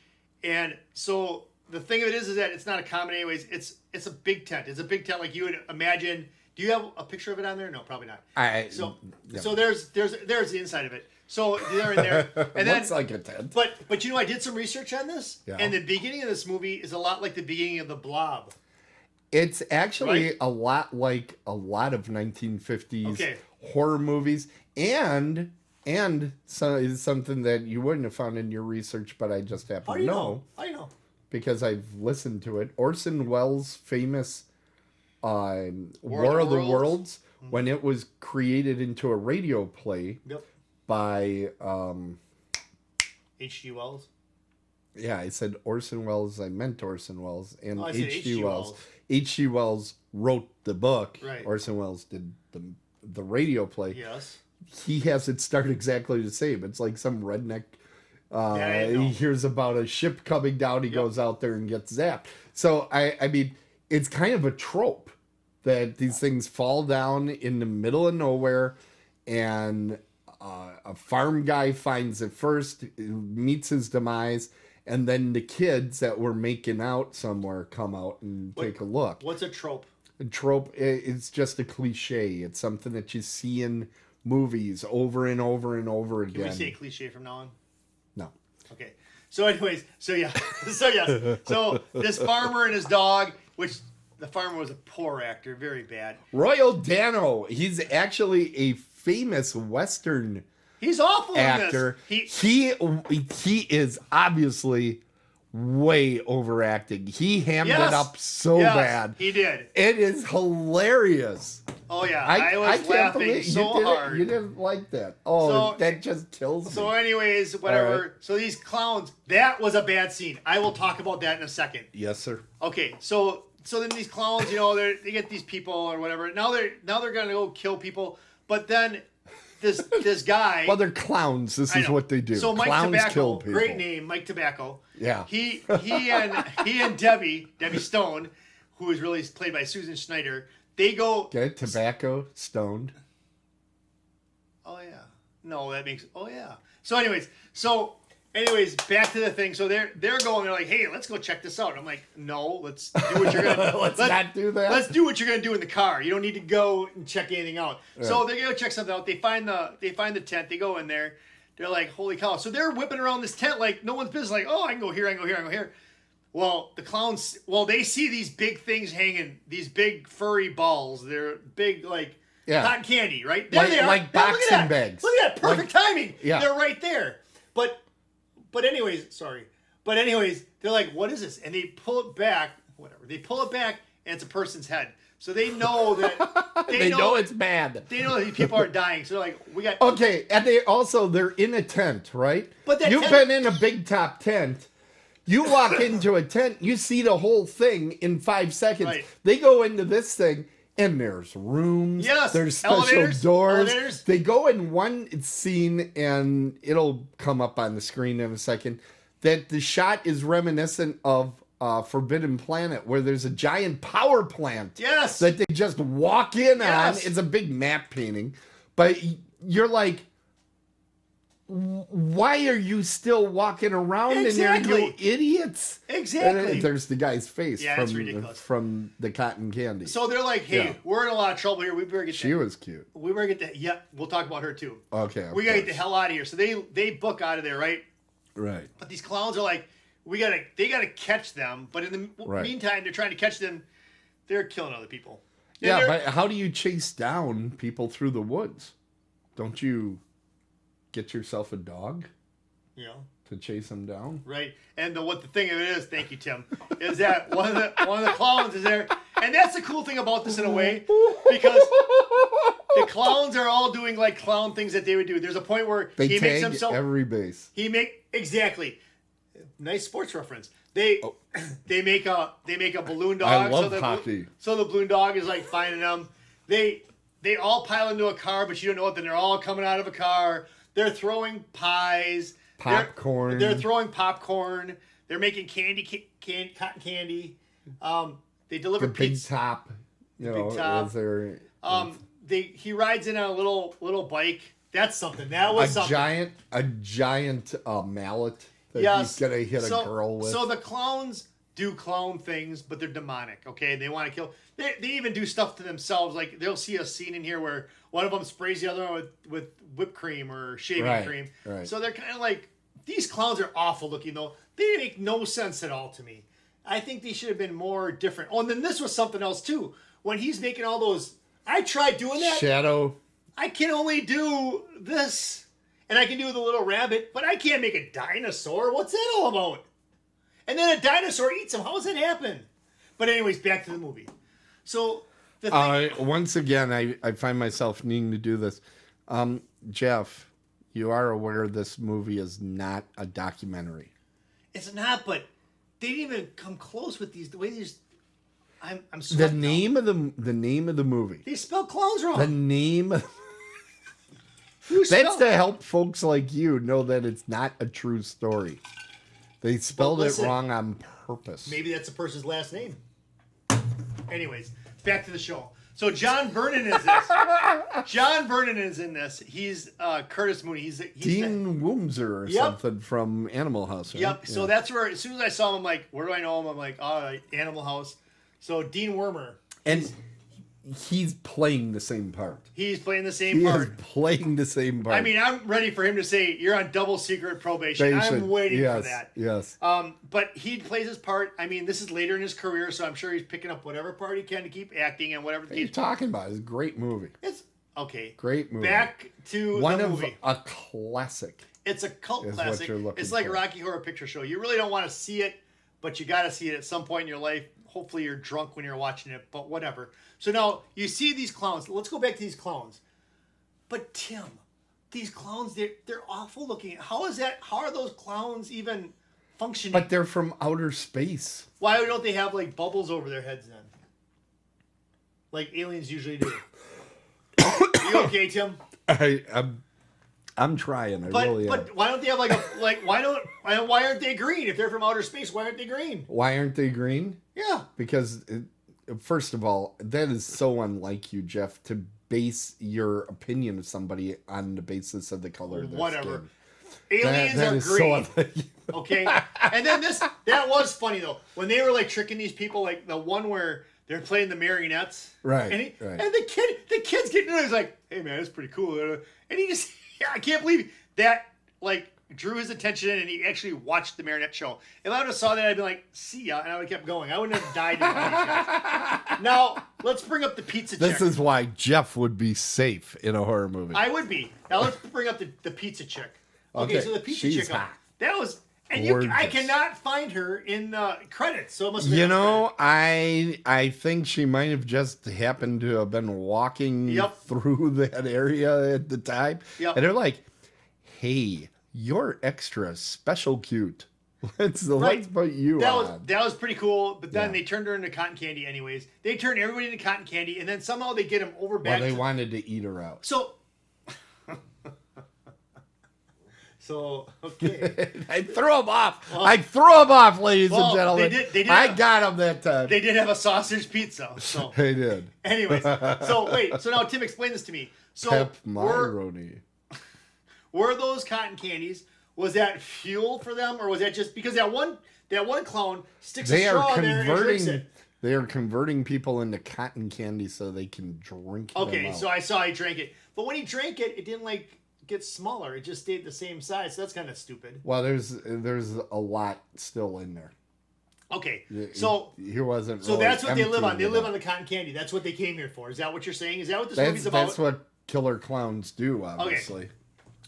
and so the thing of it is that it's not a common anyways. It's a big tent. It's a big tent like you would imagine. Do you have a picture of it on there? No, probably not. So there's the inside of it. So they're in there, and then looks like a tent. But you know, I did some research on this, and the beginning of this movie is a lot like the beginning of The Blob. It's actually a lot like a lot of 1950s horror movies, and so is something that you wouldn't have found in your research, but I just happen to know. How do you know? Because I've listened to it. Orson Welles' famous War of the Worlds, when it was created into a radio play by H.G. Wells. Yeah, I said Orson Welles. I meant Orson Welles, and H.G. Wells. H.G. Wells wrote the book. Right. Orson Welles did the radio play. Yes. He has it start exactly the same. It's like some redneck. He hears about a ship coming down. He goes out there and gets zapped. So I mean, it's kind of a trope that these things fall down in the middle of nowhere, and a farm guy finds it first, meets his demise, and then the kids that were making out somewhere come out and take a look. What's a trope? A trope is just a cliche. It's something that you see in movies over and over and over again. Can we say cliche from now on? No. Okay. So anyways, so this farmer and his dog, which the farmer was a poor actor, very bad. Royal Dano, he's actually a famous Western He's awful actor. In this. He is obviously way overacting. He hammed it up so bad. He did. It is hilarious. Oh yeah, I was laughing so hard. You didn't like that. Oh, that just kills me. So anyways, whatever. Right. So these clowns, that was a bad scene. I will talk about that in a second. Yes, sir. Okay, so then these clowns, they get these people or whatever. Now they're gonna go kill people, but then this guy. Well, they're clowns. This is what they do. So Mike Clowns Tobacco, kill people. great name, Mike Tobacco. Yeah. He and Debbie Stone, who is really played by Susan Schneider, they go. Get it? Tobacco, stoned. Oh yeah. No, that makes. Oh yeah. So anyways, back to the thing. So they're going. They're like, hey, let's go check this out. I'm like, no, let's do what you're gonna. let's not do that. Let's do what you're gonna do in the car. You don't need to go and check anything out. Right. So they're gonna check something out. They find the tent. They go in there. They're like, holy cow! So they're whipping around this tent like no one's business. Like, oh, I can go here. I can go here. I can go here. Well, the clowns. Well, they see these big things hanging. These big furry balls. They're big like. Yeah. Cotton candy, right? There they are. Like boxing bags. Look at that. Perfect timing. Yeah. They're right there. But anyways, they're like, what is this? And they pull it back, whatever. They pull it back, and it's a person's head. So they know that... They know it's bad. They know that these people are dying. So they're like, we got... Okay, and they're in a tent, right? But You've been in a big top tent. You walk into a tent, you see the whole thing in 5 seconds. Right. They go into this thing, and there's rooms. Yes. There's special doors. Elevators. They go in one scene, and it'll come up on the screen in a second, that the shot is reminiscent of Forbidden Planet, where there's a giant power plant. Yes. That they just walk in on. It's a big map painting. But you're like, why are you still walking around in there, you idiots? Exactly. And there's the guy's face it's ridiculous. from the cotton candy. So they're like, hey, we're in a lot of trouble here. We better get She was cute. We better get the, we'll talk about her too. Okay. We got to get the hell out of here. So they book out of there, right? Right. But these clowns are like, they gotta catch them. But in the meantime, they're trying to catch them. They're killing other people. And but how do you chase down people through the woods? Don't you get yourself a dog? To chase them down, right? And the thing of it is, thank you, Tim, is that one of the clowns is there, and that's the cool thing about this in a way, because the clowns are all doing like clown things that they would do. There's a point where he makes himself every base. Exactly. Nice sports reference. They make a balloon dog. I love hockey. So the balloon dog is like finding them. They all pile into a car, but you don't know what. Then they're all coming out of a car. They're throwing pies. Popcorn. They're throwing popcorn. They're making cotton candy. They deliver the pizza. Big top. Big top. He rides in on a little bike. That's something. That was something. A giant mallet that he's gonna hit a girl with. So the clowns do clown things, but they're demonic. Okay, they want to kill. They even do stuff to themselves. Like they'll see a scene in here where one of them sprays the other one with whipped cream or shaving cream. Right. So they're kind of like, these clowns are awful looking though. They make no sense at all to me. I think they should have been more different. Oh, and then this was something else too. When he's making all those, I tried doing that. Shadow. I can only do this, and I can do the little rabbit, but I can't make a dinosaur. What's that all about? And then a dinosaur eats him. How does that happen? But anyways, back to the movie. So the thing, once again, I find myself needing to do this. Jeff, you are aware this movie is not a documentary. It's not, but they didn't even come close with these. The way these, I'm the name of the movie. They spell clowns wrong. The name. That's to help folks like you know that it's not a true story. They spelled it wrong on purpose. Maybe that's a person's last name. Anyways, back to the show. So John Vernon is this. John Vernon is in this. He's Curtis Mooney. He's Dean Woomser or something from Animal House. Right? Yep. So that's where, as soon as I saw him, I'm like, where do I know him? I'm like, Animal House. So Dean Wormer. And he's playing the same part. He's playing the same part. He is playing the same part. I mean, I'm ready for him to say, you're on double secret probation. I'm waiting for that. Yes. But he plays his part. I mean, this is later in his career, so I'm sure he's picking up whatever part he can to keep acting and whatever. What are you talking about? It's a great movie. It's okay. Great movie. Back to one the movie. Of a classic. It's a cult classic. It's like for. Rocky Horror Picture Show. You really don't want to see it, but you got to see it at some point in your life. Hopefully you're drunk when you're watching it, but whatever. So now you see these clowns. Let's go back to these clowns. But Tim, these clowns, they're awful looking. How is that? How are those clowns even functioning? But they're from outer space. Why don't they have like bubbles over their heads then? Like aliens usually do. You okay, Tim? I'm trying. I really am. But why don't they have why aren't they green? If they're from outer space, why aren't they green? Why aren't they green? Yeah. Because first of all, that is so unlike you, Jeff, to base your opinion of somebody on the basis of the color of their skin. Aliens that are is green. So unlike you. Okay. And then that was funny though. When they were like tricking these people, like the one where they're playing the marionettes. Right. And the kid's getting into it. He's like, hey man, that's pretty cool. And he just, I can't believe that like drew his attention and he actually watched the marionette show. If I would have saw that, I'd be like, see ya, and I would have kept going. I wouldn't have died in these Now, let's bring up the pizza chick. This is why Jeff would be safe in a horror movie. I would be. Now let's bring up the pizza chick. Okay, so the pizza chick. Hot. That was, and I cannot find her in the credits, so it must be. I think she might have just happened to have been walking through that area at the time. Yep. And they're like, hey, you're extra special cute. Let's put you on. That was pretty cool, but then they turned her into cotton candy anyways. They turned everybody into cotton candy, and then somehow they get him over back. Well, they wanted to eat her out. So, okay. I threw him off. Well, ladies and gentlemen. They did I got him that time. They did have a sausage pizza. So. They did. Anyways, so now Tim, explain this to me. So Pep Maroney. were those cotton candies? Was that fuel for them, or was that just because that one clown sticks a straw in there and drinks it? They are converting people into cotton candy so they can drink them Okay, out. so I saw he drank it, but when he drank it, it didn't get smaller. It just stayed the same size. So that's kind of stupid. Well, there's a lot still in there. Okay, so he wasn't. So really that's what they live on. They emptying live it on the cotton candy. That's what they came here for. Is that what you're saying? Is that what this movie's about? That's what killer clowns do, obviously. Okay.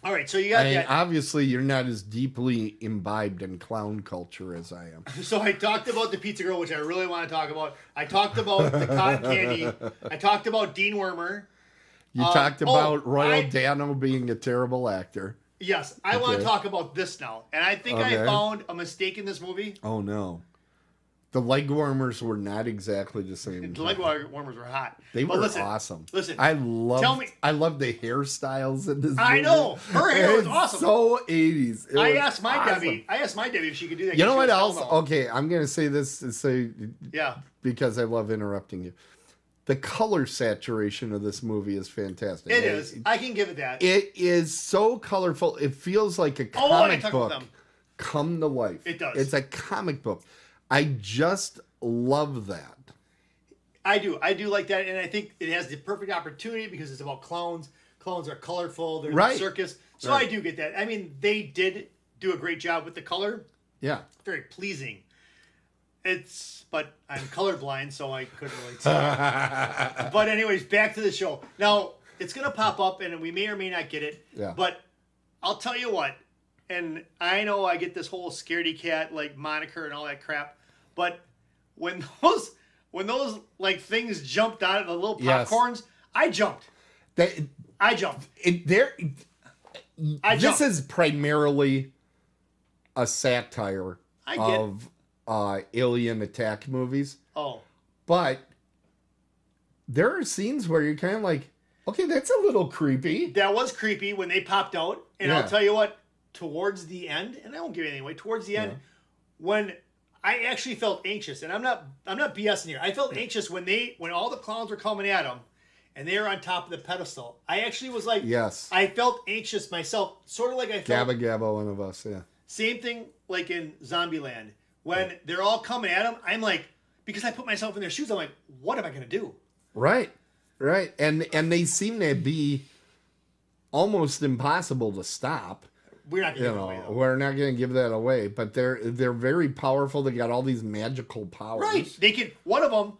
All right, so you got that. Obviously, you're not as deeply imbibed in clown culture as I am. So I talked about the pizza girl, which I really want to talk about. I talked about the cotton candy. I talked about Dean Wormer. You talked about Royal Dano being a terrible actor. Yes, I want to talk about this now. And I think I found a mistake in this movie. Oh, no. The leg warmers were not exactly the same. The leg warmers were hot. They were awesome. Listen, I love the hairstyles in this movie. I know. Her hair was awesome. So 80s. I asked my Debbie if she could do that. You know what else? Okay, I'm going to say this yeah, because I love interrupting you. The color saturation of this movie is fantastic. It is. I can give it that. It is so colorful. It feels like a comic book come to life. It does. It's a comic book. I just love that. I do like that, and I think it has the perfect opportunity because it's about clowns. Clowns are colorful. They're in a circus. So I do get that. I mean, they did do a great job with the color. Yeah. Very pleasing. But I'm colorblind, so I couldn't really tell. But anyways, back to the show. Now, it's going to pop up, and we may or may not get it. Yeah. But I'll tell you what, and I know I get this whole scaredy cat moniker and all that crap, but when those things jumped out of the little popcorns, I jumped. I jumped. This is primarily a satire of alien attack movies. Oh. But there are scenes where you're kind of like, okay, that's a little creepy. That was creepy when they popped out. And I'll tell you what, towards the end, and I won't give you anything away, towards the end, when I actually felt anxious, and I'm not BSing here. I felt anxious when all the clowns were coming at them, and they were on top of the pedestal. I actually was like, yes, I felt anxious myself, sort of like I felt Gabba Gabba, one of us, yeah. Same thing like in Zombieland when they're all coming at him. I'm like, because I put myself in their shoes, I'm like, what am I gonna do? Right, and they seem to be almost impossible to stop. We're not going to give it away, though. We're not going to give that away, but they're very powerful. They got all these magical powers. Right. They can. One of them.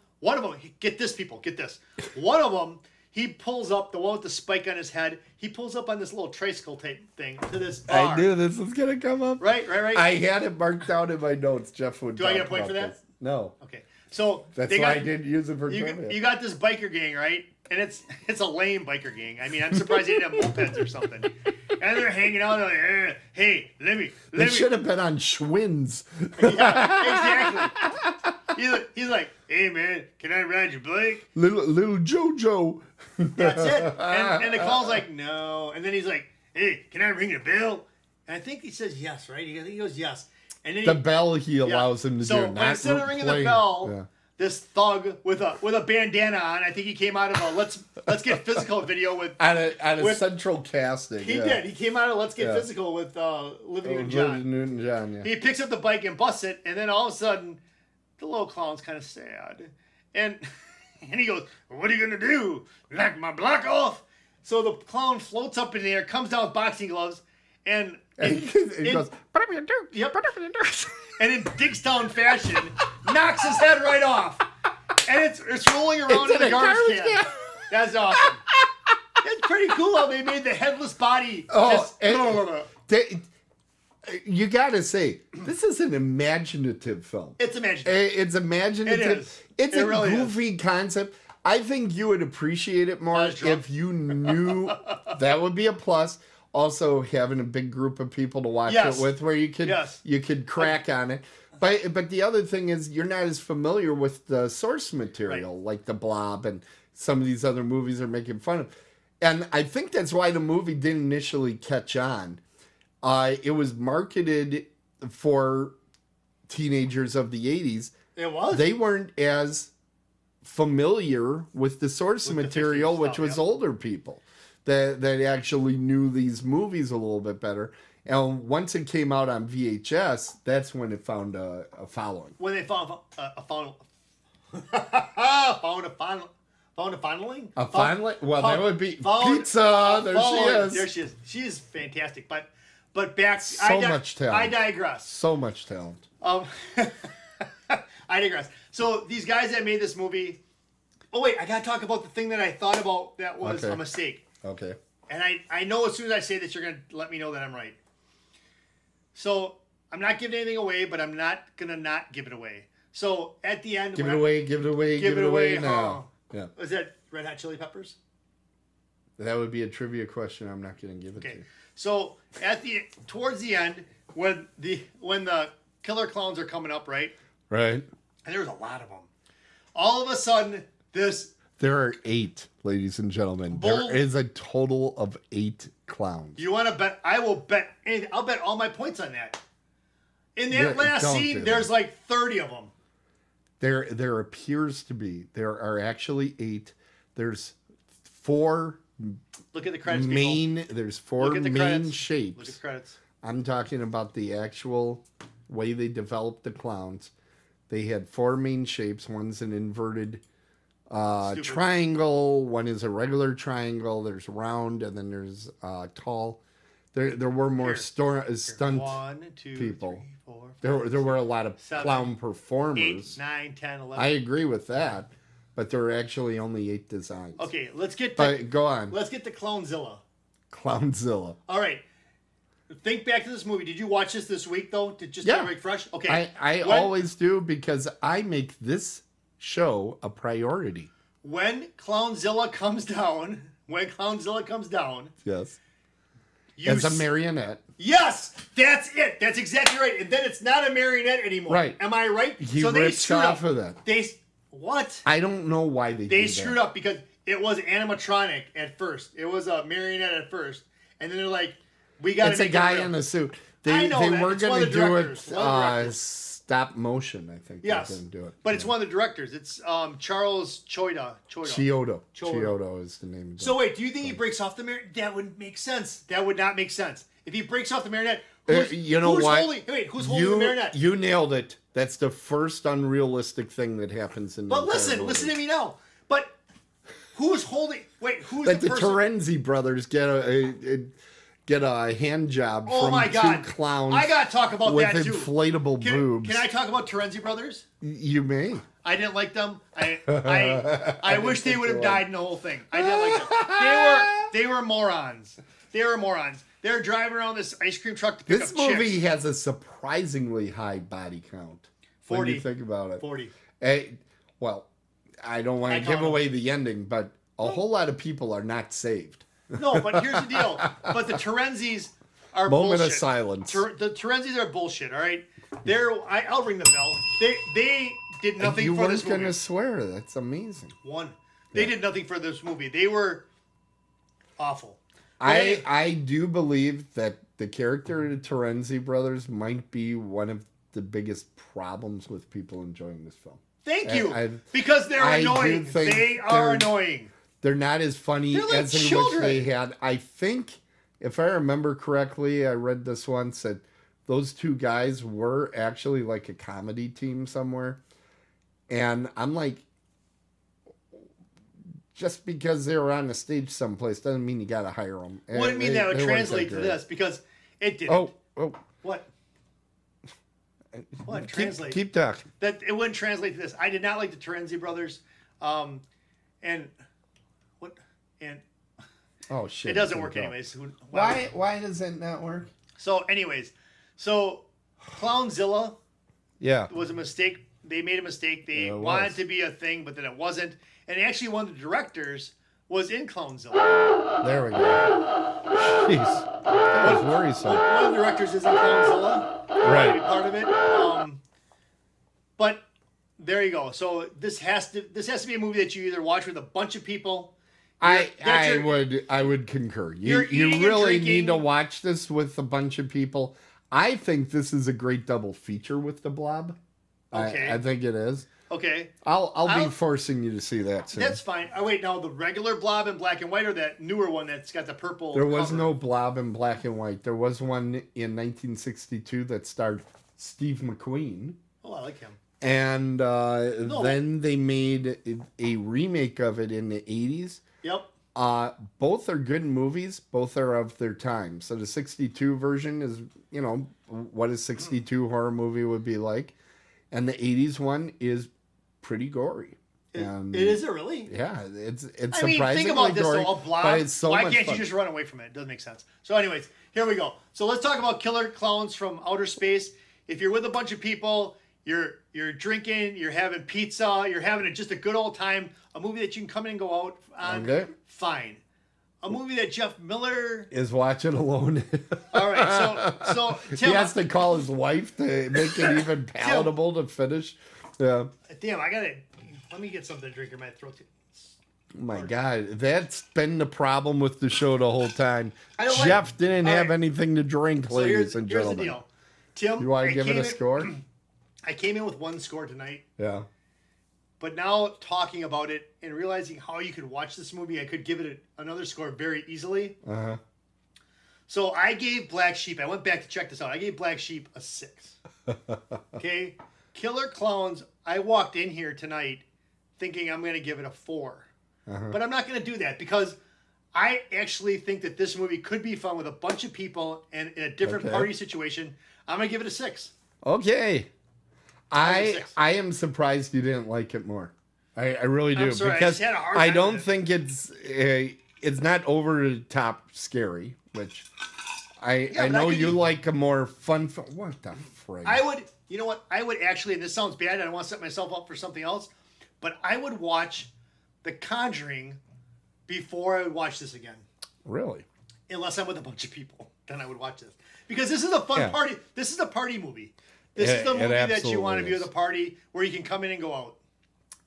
Get this, people. Get this. One of them. He pulls up, the one with the spike on his head. He pulls up on this little tricycle type thing to this bar. I knew this was going to come up. Right. I had it marked down in my notes. Jeff would. Do I get a point for that? This. No. Okay. So that's why I didn't use it for trivia. You got this biker gang, right? And it's a lame biker gang. I mean, I'm surprised they didn't have mopeds or something. And they're hanging out like, hey, let me. They should have been on Schwinn's. Yeah, exactly. He's like, hey man, can I ride your bike? Little JoJo. That's it. And the clown's like, no. And then he's like, hey, can I ring the bell? And I think he says yes, right? He goes yes. And then the bell he allows him to do. So instead of ringing the bell, this thug with a bandana on, I think he came out of a Let's Get Physical video with a central casting. He did. He came out of Let's Get Physical with Olivia Newton-John. Yeah. He picks up the bike and busts it, and then all of a sudden, the little clown's kind of sad, and he goes, "What are you gonna do? Knock my block off?" So the clown floats up in the air, comes down with boxing gloves, and he goes, "Whatever you do, yep, whatever you do," and in Diggstown fashion, knocks his head right off, and it's rolling around in a garbage can. That's awesome. It's pretty cool how they made the headless body. You gotta say, this is an imaginative film. It's imaginative. It's imaginative. It is. It's a really goofy concept. I think you would appreciate it more if you knew. That would be a plus. Also, having a big group of people to watch it with, where you could crack on it. But the other thing is, you're not as familiar with the source material, like The Blob and some of these other movies are making fun of. And I think that's why the movie didn't initially catch on. It was marketed for teenagers of the 80s. It was. They weren't as familiar with the source material, which was older people. that actually knew these movies a little bit better. And once it came out on VHS, that's when it found a following. When they found a funneling? A finally? Well, that would be pizza. There she is. There she is. She is fantastic. But back. Much talent. I digress. So much talent. I digress. So these guys that made this movie. Oh wait, I gotta talk about the thing that I thought about that was a mistake. Okay. And I know as soon as I say this, you're gonna let me know that I'm right. So I'm not giving anything away, but I'm not gonna not give it away. So at the end, give it away now. Yeah. Was that Red Hot Chili Peppers? That would be a trivia question. I'm not gonna give it to you. So towards the end, when the killer clowns are coming up, right? Right. And there's a lot of them. All of a sudden, there are 8, ladies and gentlemen. There is a total of 8 clowns. You want to bet? I will bet. I'll bet all my points on that. In that last scene, there's like 30 of them. There appears to be. There are actually 8. There's 4. Look at the credits. There's 4 main shapes. Look at the credits. I'm talking about the actual way they developed the clowns. They had 4 main shapes. One's an inverted triangle. One is a regular triangle. There's round, and then there's tall. There were more stunt 1, 2, people. 3, 4, 5, there were a lot of 7, clown performers. 8, 9, 10, 11. I agree with that, but there were actually only 8 designs. Okay, let's get. Go on. Let's get to Clownzilla. Clownzilla. All right. Think back to this movie. Did you watch this week though? To just get it fresh? Okay. I always do because I make this show a priority. When Clownzilla comes down, yes, as a marionette. Yes, that's it. That's exactly right. And then it's not a marionette anymore. Right? Am I right? He rips off of that. What? I don't know why they screwed up because it was animatronic at first. It was a marionette at first, and then they're like, "We got." It's a guy in a suit. They were going to do it stop motion. I think. Yes, they didn't do it. But it's one of the directors. It's Charles Chiodo. Chiodo is the name. So wait, do you think he breaks off the marionette? That wouldn't make sense. That would not make sense. If he breaks off the marionette, who's holding the marionette? You nailed it. That's the first unrealistic thing that happens in the But listen to me now. But who's holding? Wait, who's the person? Terenzi brothers get a hand job from 2 clowns. I gotta talk about that too. With inflatable boobs. Can I talk about Terenzi brothers? You may. I didn't like them. I wish they would have died in the whole thing. I didn't like them. They were morons. They're driving around this ice cream truck to pick up chicks. This movie has a surprisingly high body count. 40. When you think about it. 40. Well, I don't want to give away the ending, but a whole lot of people are not saved. No, but here's the deal. But the Terenzis are Moment bullshit. of silence. The Terenzis are bullshit, all right? I'll ring the bell. They did nothing for this movie. You weren't going to swear. That's amazing. They did nothing for this movie. They were awful. I do believe that the character of the Terenzi brothers might be one of the biggest problems with people enjoying this film. Thank you. Because they're annoying. They are annoying. They're not as funny as in which they had. I think, if I remember correctly, I read this once that those 2 guys were actually like a comedy team somewhere. And I'm like, just because they were on the stage someplace doesn't mean you got to hire them. What do you mean that would translate to this? Because it didn't. Oh. What? What? Translate. Keep talking. That it wouldn't translate to this. I did not like the Terenzi brothers. And what? And oh shit! It doesn't work anyways. Why does it not work? So Clownzilla. Yeah. Was a mistake. They made a mistake. They wanted to be a thing, but then it wasn't. And actually, one of the directors was in Clownzilla. There we go. Jeez, that was worrisome. One of the directors is in Clownzilla. Right. Part of it. But there you go. So this has to be a movie that you either watch with a bunch of people. I would concur. You really need to watch this with a bunch of people. I think this is a great double feature with The Blob. Okay. I think it is. Okay. I'll be forcing you to see that soon. That's fine. Oh, wait, now the regular Blob in black and white or that newer one that's got the purple There was cover? no Blob in black and white. There was one in 1962 that starred Steve McQueen. Oh, I like him. And then they made a remake of it in the 80s. Yep. Both are good movies. Both are of their time. So the 62 version is, what a 62 horror movie would be like. And the 80s one is pretty gory. Is it really? Yeah, it's I mean, surprisingly think about this gory, though, a Blob. but it's so Why much can't fun. you just run away from it? It doesn't make sense. So anyways, here we go. So let's talk about Killer Clowns from Outer Space. If you're with a bunch of people, you're drinking, you're having pizza, you're having just a good old time, a movie that you can come in and go out on, Okay. fine. A movie that Jeff Miller Is watching alone. All right, so Tim, He has to call his wife to make it even palatable to finish. Yeah. damn, let me get something to drink in my throat. Oh my God, that's been the problem with the show the whole time. I don't like- Jeff didn't All have right. anything to drink, So ladies and here's the gentlemen. deal. Tim, You want to I give it a came in- score? I came in with one score tonight. Yeah. But now talking about it and realizing how you could watch this movie, I could give it another score very easily. Uh-huh. So I gave Black Sheep, I went back to check this out. I gave Black Sheep a 6. Okay? Killer Clowns, I walked in here tonight thinking I'm going to give it a 4. But I'm not going to do that because I actually think that this movie could be fun with a bunch of people and in a different Okay. party situation. I'm going to give it a 6. Okay. I was I am surprised you didn't like it more. I really do. I'm sorry, I because just had a hard I time don't with it. think it's not over the top scary, which I but know I could you do- like a more fun what the frig? I would, you know what? I would actually, and this sounds bad, and I want to set myself up for something else, but I would watch The Conjuring before I would watch this again. Really? Unless I'm with a bunch of people, then I would watch this. Because this is a fun Yeah. party. This is a party movie. This It- is the it movie that you want to absolutely be with is. a party where you can come in and go out.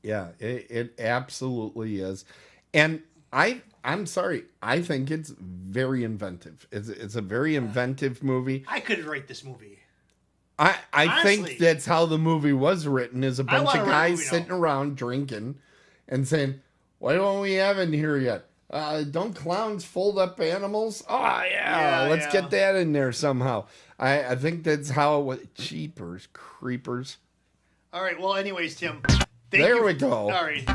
Yeah, it absolutely is. And I'm sorry, I think it's very inventive. It's a very inventive movie. I could write this movie. I Honestly. think that's how the movie was written, is a bunch wanna of write a guys movie now. sitting around drinking and saying, why don't we have in here yet? Don't clowns fold up animals? Oh, yeah, let's get that in there somehow. I think that's how it was. Cheapers, creepers. All right. Well, anyways, Tim. There we go. All right.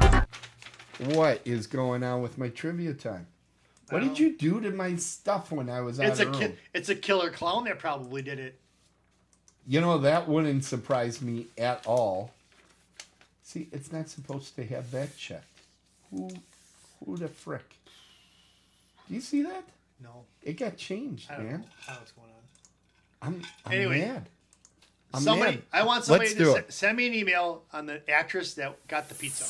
What is going on with my trivia time? What did you do to my stuff when I was out It's of room? it's a killer clown that probably did it. You know, that wouldn't surprise me at all. See, it's not supposed to have that checked. Who the frick? Do you see that? No. It got changed, I don't know. man. I don't know what's going on. I'm Anyway, mad. I'm Somebody, mad. I want somebody Let's to do it. send me an email on the actress that got the pizza.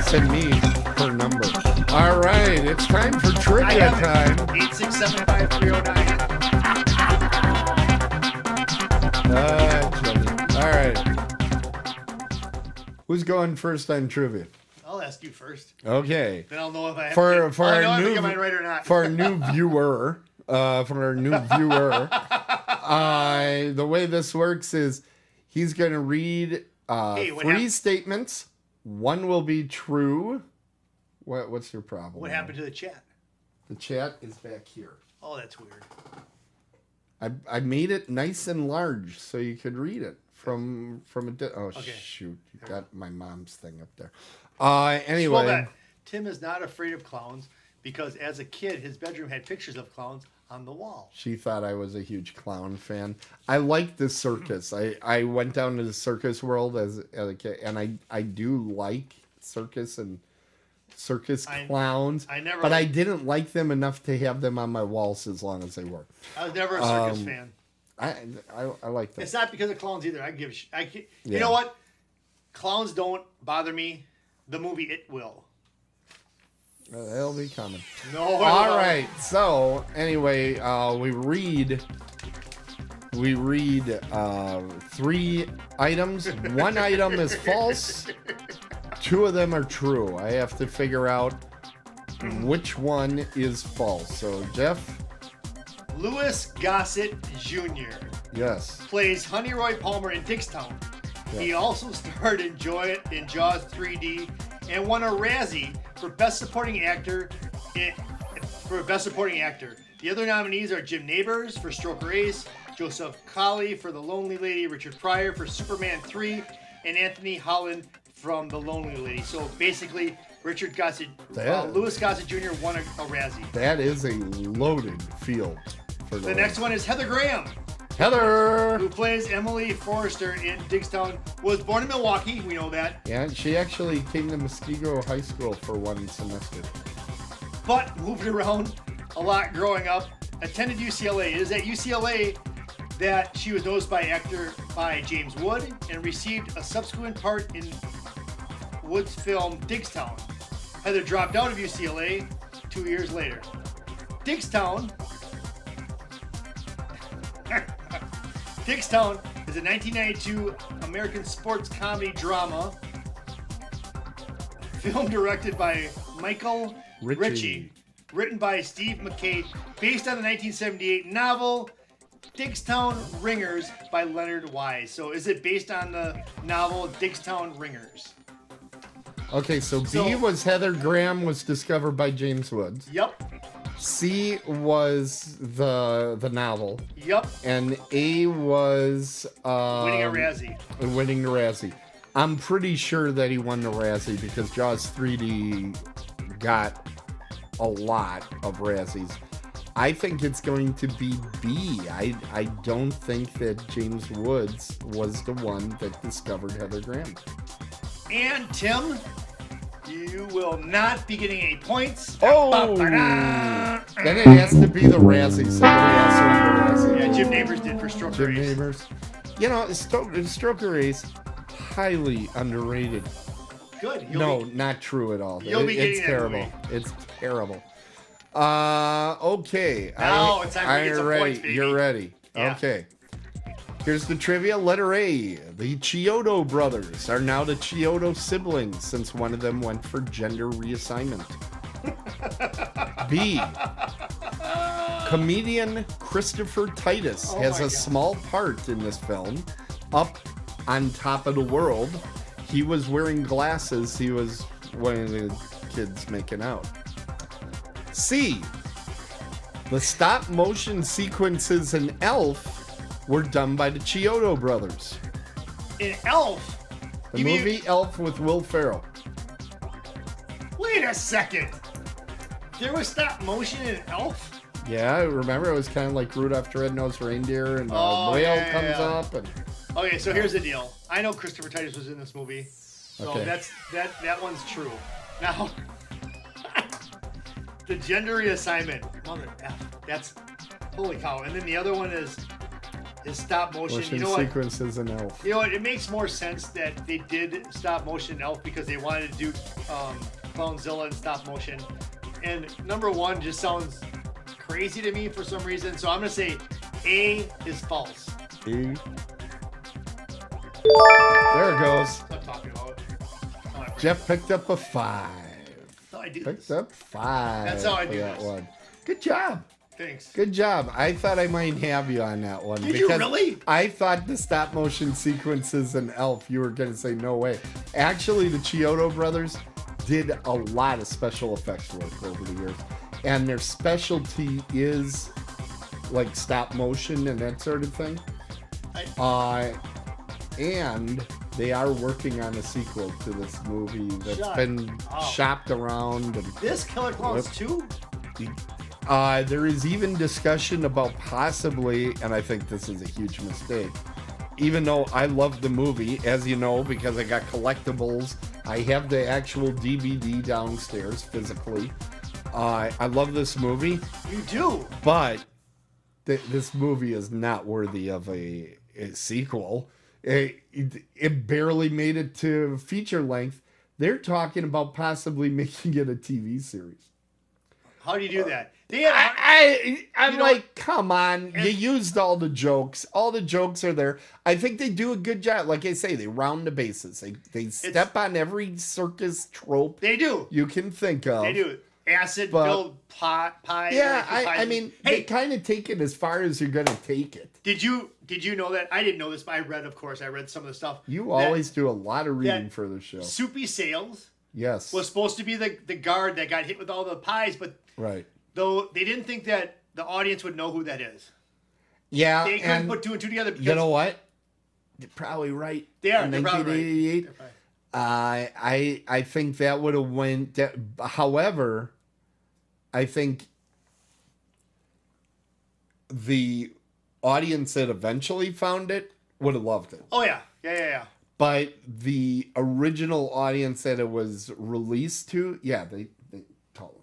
Send me her number. All right, it's time for I trivia have time. 8675309. Jenny. All right. Who's going first on trivia? I'll ask you first. Okay. Then I'll know if I have For to, I'll know our if I new get mine right or not. for our new viewer, the way this works is he's going to read Hey, what 3 happened? statements. One will be true. What's your problem? What happened to the chat? The chat is back here. Oh, that's weird. I made it nice and large so you could read it from Okay. shoot, you got my mom's thing up there. Scroll Anyway, back. Tim is not afraid of clowns because as a kid, his bedroom had pictures of clowns on the wall. she thought I was a huge clown fan. I like the circus. I went down to the circus world as a kid, and I do like circus and circus clowns. I never but I liked- didn't like them enough to have them on my walls as long as they were. I was never a circus fan. I like them. It's not because of clowns either. You Yeah. know what? Clowns don't bother me. The movie It will. They'll be coming. No. All right. So anyway, we read 3 items. One item is false. 2 of them are true. I have to figure out which one is false. So Jeff, Louis Gossett Jr. yes. plays Honey Roy Palmer in Diggstown. He also starred in Jaws 3D and won a Razzie for Best Supporting Actor. The other nominees are Jim Nabors for Stroker Ace, Joseph Colley for The Lonely Lady, Richard Pryor for Superman 3, and Anthony Holland from The Lonely Lady. So basically, Louis Gossett Jr. won a Razzie. That is a loaded field. For the next one is Heather Graham. Heather! Who plays Emily Forrester in Diggstown, was born in Milwaukee. We know that. Yeah, she actually came to Muskego High School for one semester. But moved around a lot growing up. Attended UCLA. It is at UCLA that she was noticed by actor James Wood and received a subsequent part in Wood's film Diggstown. Heather dropped out of UCLA 2 years later. Diggstown is a 1992 American sports comedy drama film directed by Michael Ritchie, written by Steve McKay, based on the 1978 novel Diggstown Ringers by Leonard Wise. So is it based on the novel Diggstown Ringers? Okay, so B was Heather Graham, was discovered by James Woods. Yep. C was the novel. Yep. And A was winning a Razzie. Winning the Razzie. I'm pretty sure that he won the Razzie because Jaws 3D got a lot of Razzies. I think it's going to be B. I don't think that James Woods was the one that discovered Heather Graham. And Tim, you will not be getting any points. Oh! Then it has to be the Razzie. Somebody else won the Razzie. Yeah, Jim Nabors did for Stroker Ace. Jim Nabors. You know, Stroker Ace, highly underrated. Good. Not true at all. You'll be getting it's that terrible. movie. It's terrible. Okay. Now it's time to get some ready. points, baby. You're ready. Yeah. Okay. Here's the trivia. Letter A. The Chiodo brothers are now the Chiodo siblings since one of them went for gender reassignment. B. Comedian Christopher Titus has a small part in this film. Up on top of the world, he was wearing glasses. He was one of the kids making out. C. The stop motion sequences in Elf were done by the Chiodo brothers. In Elf? The movie Elf with Will Ferrell. Wait a second. There was stop motion in Elf? Yeah, remember it was kind of like Rudolph the Red-Nosed Reindeer and the whale comes up. And okay, so here's the deal. I know Christopher Titus was in this movie, so that one's true. Now, the gender reassignment. Mother F. That's holy cow. And then the other one is stop motion. You know sequences in Elf. You know what? It makes more sense that they did stop motion in Elf because they wanted to do Clownzilla in stop motion. And number one just sounds crazy to me for some reason. So I'm going to say A is false. E. There it goes. What I'm talking about. Jeff picked up a 5. That's how I do Picked this. up 5. That's how I do that this. one. Good job. Thanks. Good job. I thought I might have you on that one. Did you really? I thought the stop motion sequences in Elf, you were going to say no way. Actually, the Chiodo brothers did a lot of special effects work over the years. And their specialty is like stop motion and that sort of thing. And they are working on a sequel to this movie that's been shopped around. And this Killer Klowns 2? There is even discussion about possibly, and I think this is a huge mistake, even though I love the movie, as you know, because I got collectibles. I have the actual DVD downstairs physically. I love this movie. You do? But this movie is not worthy of a sequel. It barely made it to feature length. They're talking about possibly making it a TV series. How do you do that? I'm like, come on. You used all the jokes. All the jokes are there. I think they do a good job. Like I say, they round the bases. They step on every circus trope. They do. You can think of. They do. Acid-filled pie. Yeah, I mean, they kind of take it as far as you're going to take it. Did you did you know that? I didn't know this, but I read, of course, some of the stuff. You always do a lot of reading for the show. Soupy Sales yes. was supposed to be the guard that got hit with all the pies, but right. though they didn't think that the audience would know who that is. Yeah, they couldn't put two and two together. Because you know what? They're probably right. They are. In They're probably 1988. Right. I think that would have went. However, I think the audience that eventually found it would have loved it. Oh yeah. But the original audience that it was released to, yeah, they told them.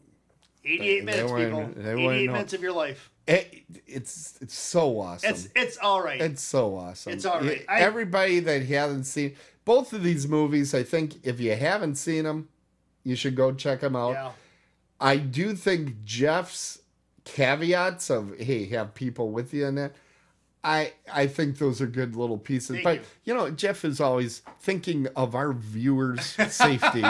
88 minutes, people. 88 minutes of your life. It's so awesome. It's all right. It's so awesome. It's all right. Everybody that hasn't seen both of these movies, I think if you haven't seen them, you should go check them out. Yeah. I do think Jeff's caveats of, hey, have people with you in that, I think those are good little pieces. Thank you. Jeff is always thinking of our viewers' safety.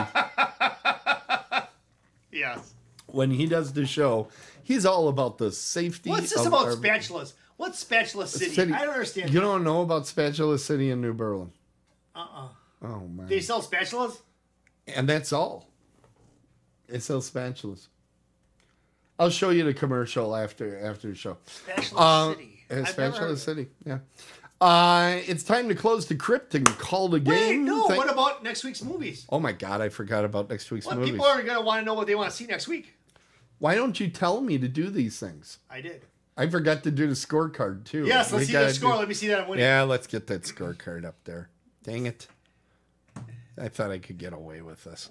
Yes. When he does the show, he's all about the safety. What's this about spatulas? What's Spatula City? I don't understand. You don't know about Spatula City in New Berlin? Oh, man. They sell spatulas? And that's all. They sell spatulas. I'll show you the commercial after the show. Spatula City. Spatula City, yeah. It's time to close the crypt and call the game. Wait, no. What about next week's movies? Oh my God, I forgot about next week's movies. People are going to want to know what they want to see next week. Why don't you tell me to do these things? I did. I forgot to do the scorecard too. Yes, let's see the score. Let me see that I'm winning. Yeah, let's get that scorecard up there. Dang it. I thought I could get away with this.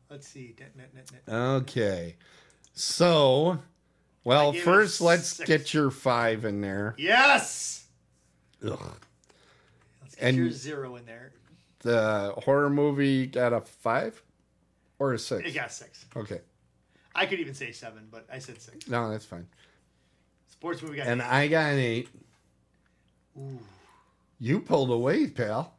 Let's see. Okay. So, well, first let's get your 5 in there. Yes! Ugh. Let's get your 0 in there. The horror movie got a 5 or a 6? It got 6. Okay. I could even say 7, but I said 6. No, that's fine. Sports movie got and 8. I got an 8. Ooh. You pulled away, pal.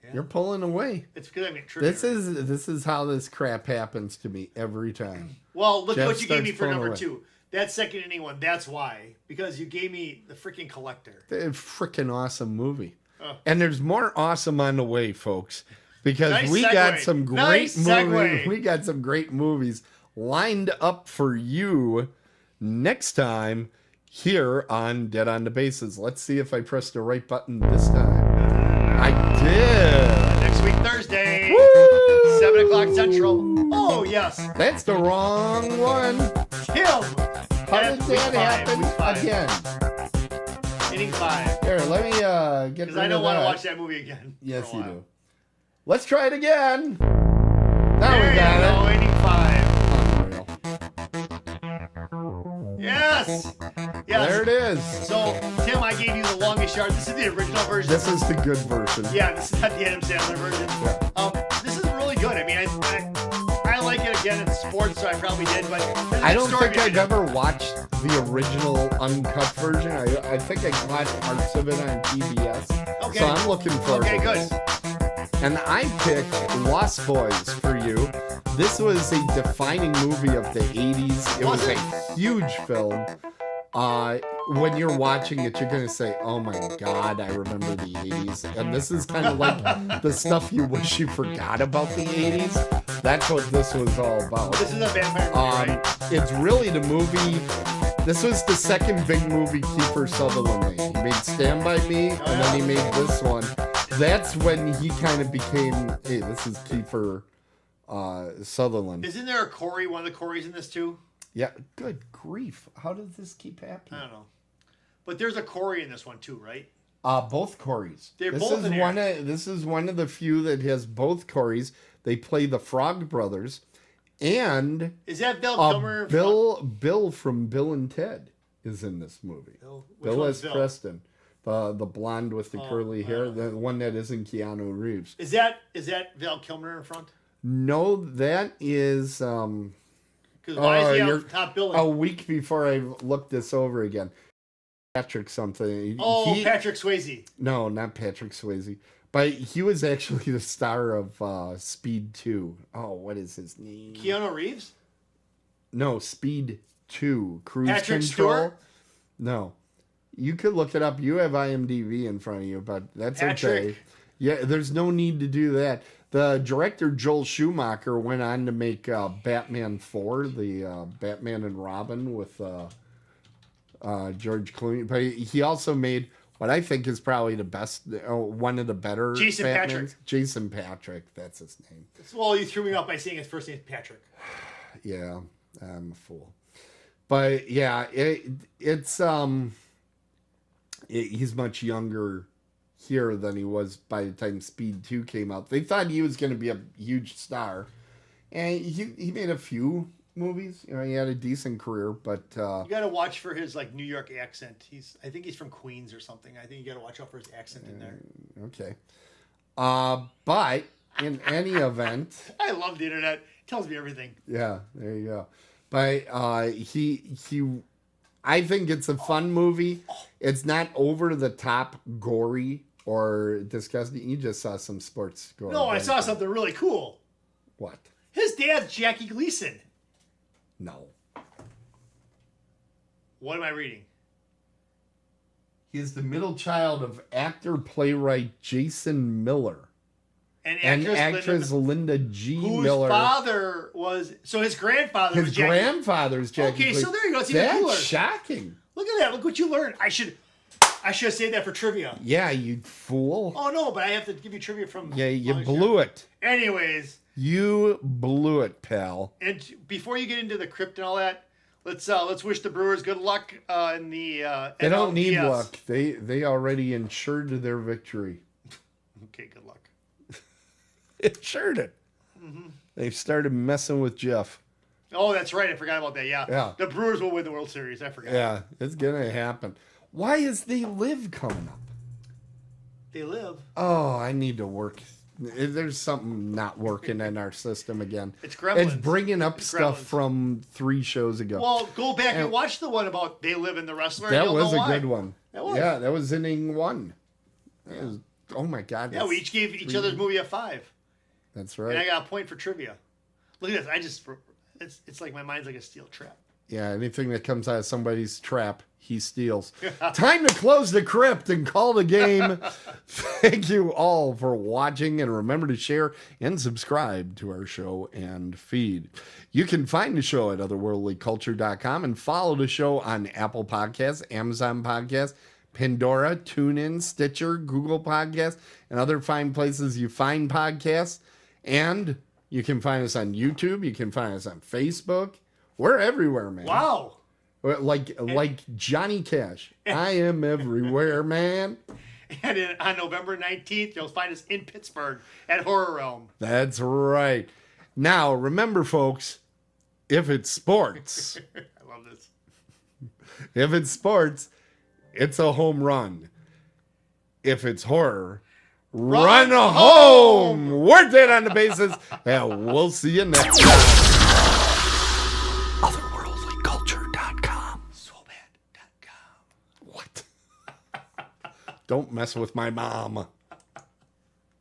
Yeah. You're pulling away. It's because I'm in trivia. This is how this crap happens to me every time. Well, look at what you gave me for number 2. That second inning one. That's why. Because you gave me the freaking Collector. The freaking awesome movie. Oh. And there's more awesome on the way, folks. Because we got some great movies. We got some great movies lined up for you next time here on Dead on the Bases. Let's see if I pressed the right button this time. I did. Next week, Thursday. Woo! 7 o'clock Central. Oh, yes. That's the wrong one. Kim. How did that happen again? Inning 5. Here, let me get rid of that. Because I don't want to watch that movie again. Yes, you do. Let's try it again. Now we got it. Inning 5. Unreal. Yes. There it is. So, Tim, I gave you the longest yard. This is the original version. This is the good version. Yeah, this is not the Adam Sandler version. Yeah. This is really good. I mean, I like it again. It's sports, so I probably did, but I don't think I've ever watched the original uncut version. I think I caught parts of it on PBS. Okay. So I'm looking forward to this. Good. And I picked Lost Boys for you. This was a defining movie of the 80s. It was a huge film. When you're watching it, you're going to say, oh my God, I remember the 80s. And this is kind of like the stuff you wish you forgot about the 80s. That's what this was all about. This is a vampire movie, right? It's really the movie. This was the second big movie Kiefer Sutherland made. He made Stand By Me, and then he made this one. That's when he kind of became, hey, this is Kiefer Sutherland. Isn't there a Corey, one of the Coreys in this too? Yeah, good grief. How does this keep happening? I don't know. But there's a Corey in this one too, right? Both Coreys. This is one of the few that has both Coreys. They play the Frog Brothers. And is that Val Kilmer? Bill from Bill and Ted is in this movie. Bill S. Preston. The blonde with the curly hair, the one that isn't Keanu Reeves. Is that Val Kilmer in front? No, that is because why is he on top billing? A week before I looked this over again. Patrick something. Patrick Swayze. No, not Patrick Swayze. But he was actually the star of Speed 2. Oh, what is his name? Keanu Reeves? No, Speed 2. Cruise Patrick Control. Stewart? No. You could look it up. You have IMDb in front of you, but that's Patrick. okay. Yeah, there's no need to do that. The director, Joel Schumacher, went on to make Batman 4, the Batman and Robin with George Clooney. But he also made what I think is probably the best, one of the better Jason Batmans. Patrick. Jason Patrick, that's his name. Well, you threw me off by saying his first name is Patrick. Yeah, I'm a fool. But yeah, he's much younger here than he was by the time Speed 2 came out. They thought he was going to be a huge star. And he made a few movies. You know, he had a decent career, but You got to watch for his like New York accent. I think he's from Queens or something. I think you got to watch out for his accent in there. Okay. But in any event, I love the internet. It tells me everything. yeah, there you go. But I think it's a fun movie. It's not over the top gory or disgusting. You just saw some sports gore. No, I saw something really cool. What? His dad's Jackie Gleason. No. What am I reading? He is the middle child of actor playwright Jason Miller and actress Linda G. whose Miller. father was his grandfather. His was Jackie. grandfather's Jackie. Okay, so there you go. It's even That's cooler. shocking. Look at that. Look what you learned. I should have saved that for trivia. Yeah, you fool. Oh no, but I have to give you trivia from. Yeah, you blew it. Anyways, You blew it, pal. and before you get into the crypt and all that, let's wish the Brewers good luck in the. They don't need NLDS. luck. They already insured their victory. Okay, good luck. Insured it. Mm-hmm. They've started messing with Jeff. Oh, that's right. I forgot about that. Yeah. The Brewers will win the World Series. I forgot. Yeah, it's gonna happen. Why is They Live coming up? They live. Oh, I need to work. There's something not working in our system again. It's Gremlins. It's bringing up It's stuff Gremlins. from 3 shows ago. Well, go back and watch the one about They Live in the Wrestler. that and you'll was know a why. good one. That was. Yeah, that was inning 1. That was, oh my God. Yeah, we each gave each other's movie a 5. That's And I right. got a point for trivia. Look at this. It's like my mind's like a steel trap. Yeah, anything that comes out of somebody's trap, he steals. Time to close the crypt and call the game. Thank you all for watching, and remember to share and subscribe to our show and feed. You can find the show at otherworldlyculture.com and follow the show on Apple Podcasts, Amazon Podcasts, Pandora, TuneIn, Stitcher, Google Podcasts, and other fine places you find podcasts. And you can find us on YouTube. You can find us on Facebook. We're everywhere, man. Wow. Like Johnny Cash. I am everywhere, man. And on November 19th, you'll find us in Pittsburgh at Horror Realm. That's right. Now, remember, folks, if it's sports, I love this. if it's sports, it's a home run. If it's horror, run home. We're dead on the bases, and we'll see you next time. Otherworldlyculture.com. Swobad.com. What? Don't mess with my mom.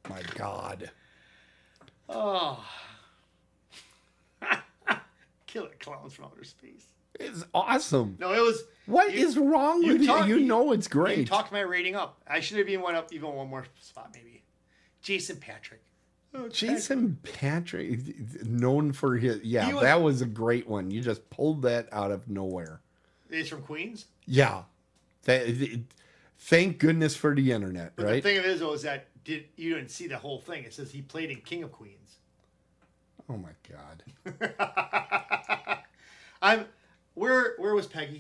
My God. Oh. Killer Clowns from Outer Space. It's awesome. No, it was. What is wrong with you? You know it's great. You talked my rating up. I should have even went up even one more spot, maybe. Jason Patrick. Oh, Jason Patrick, known for his... Yeah, He was- that was a great one. You just pulled that out of nowhere. He's from Queens. Yeah. Thank goodness for the internet, But right? the thing of it is, though, is that you didn't see the whole thing. It says he played in King of Queens. Oh, my God. Where was Peggy?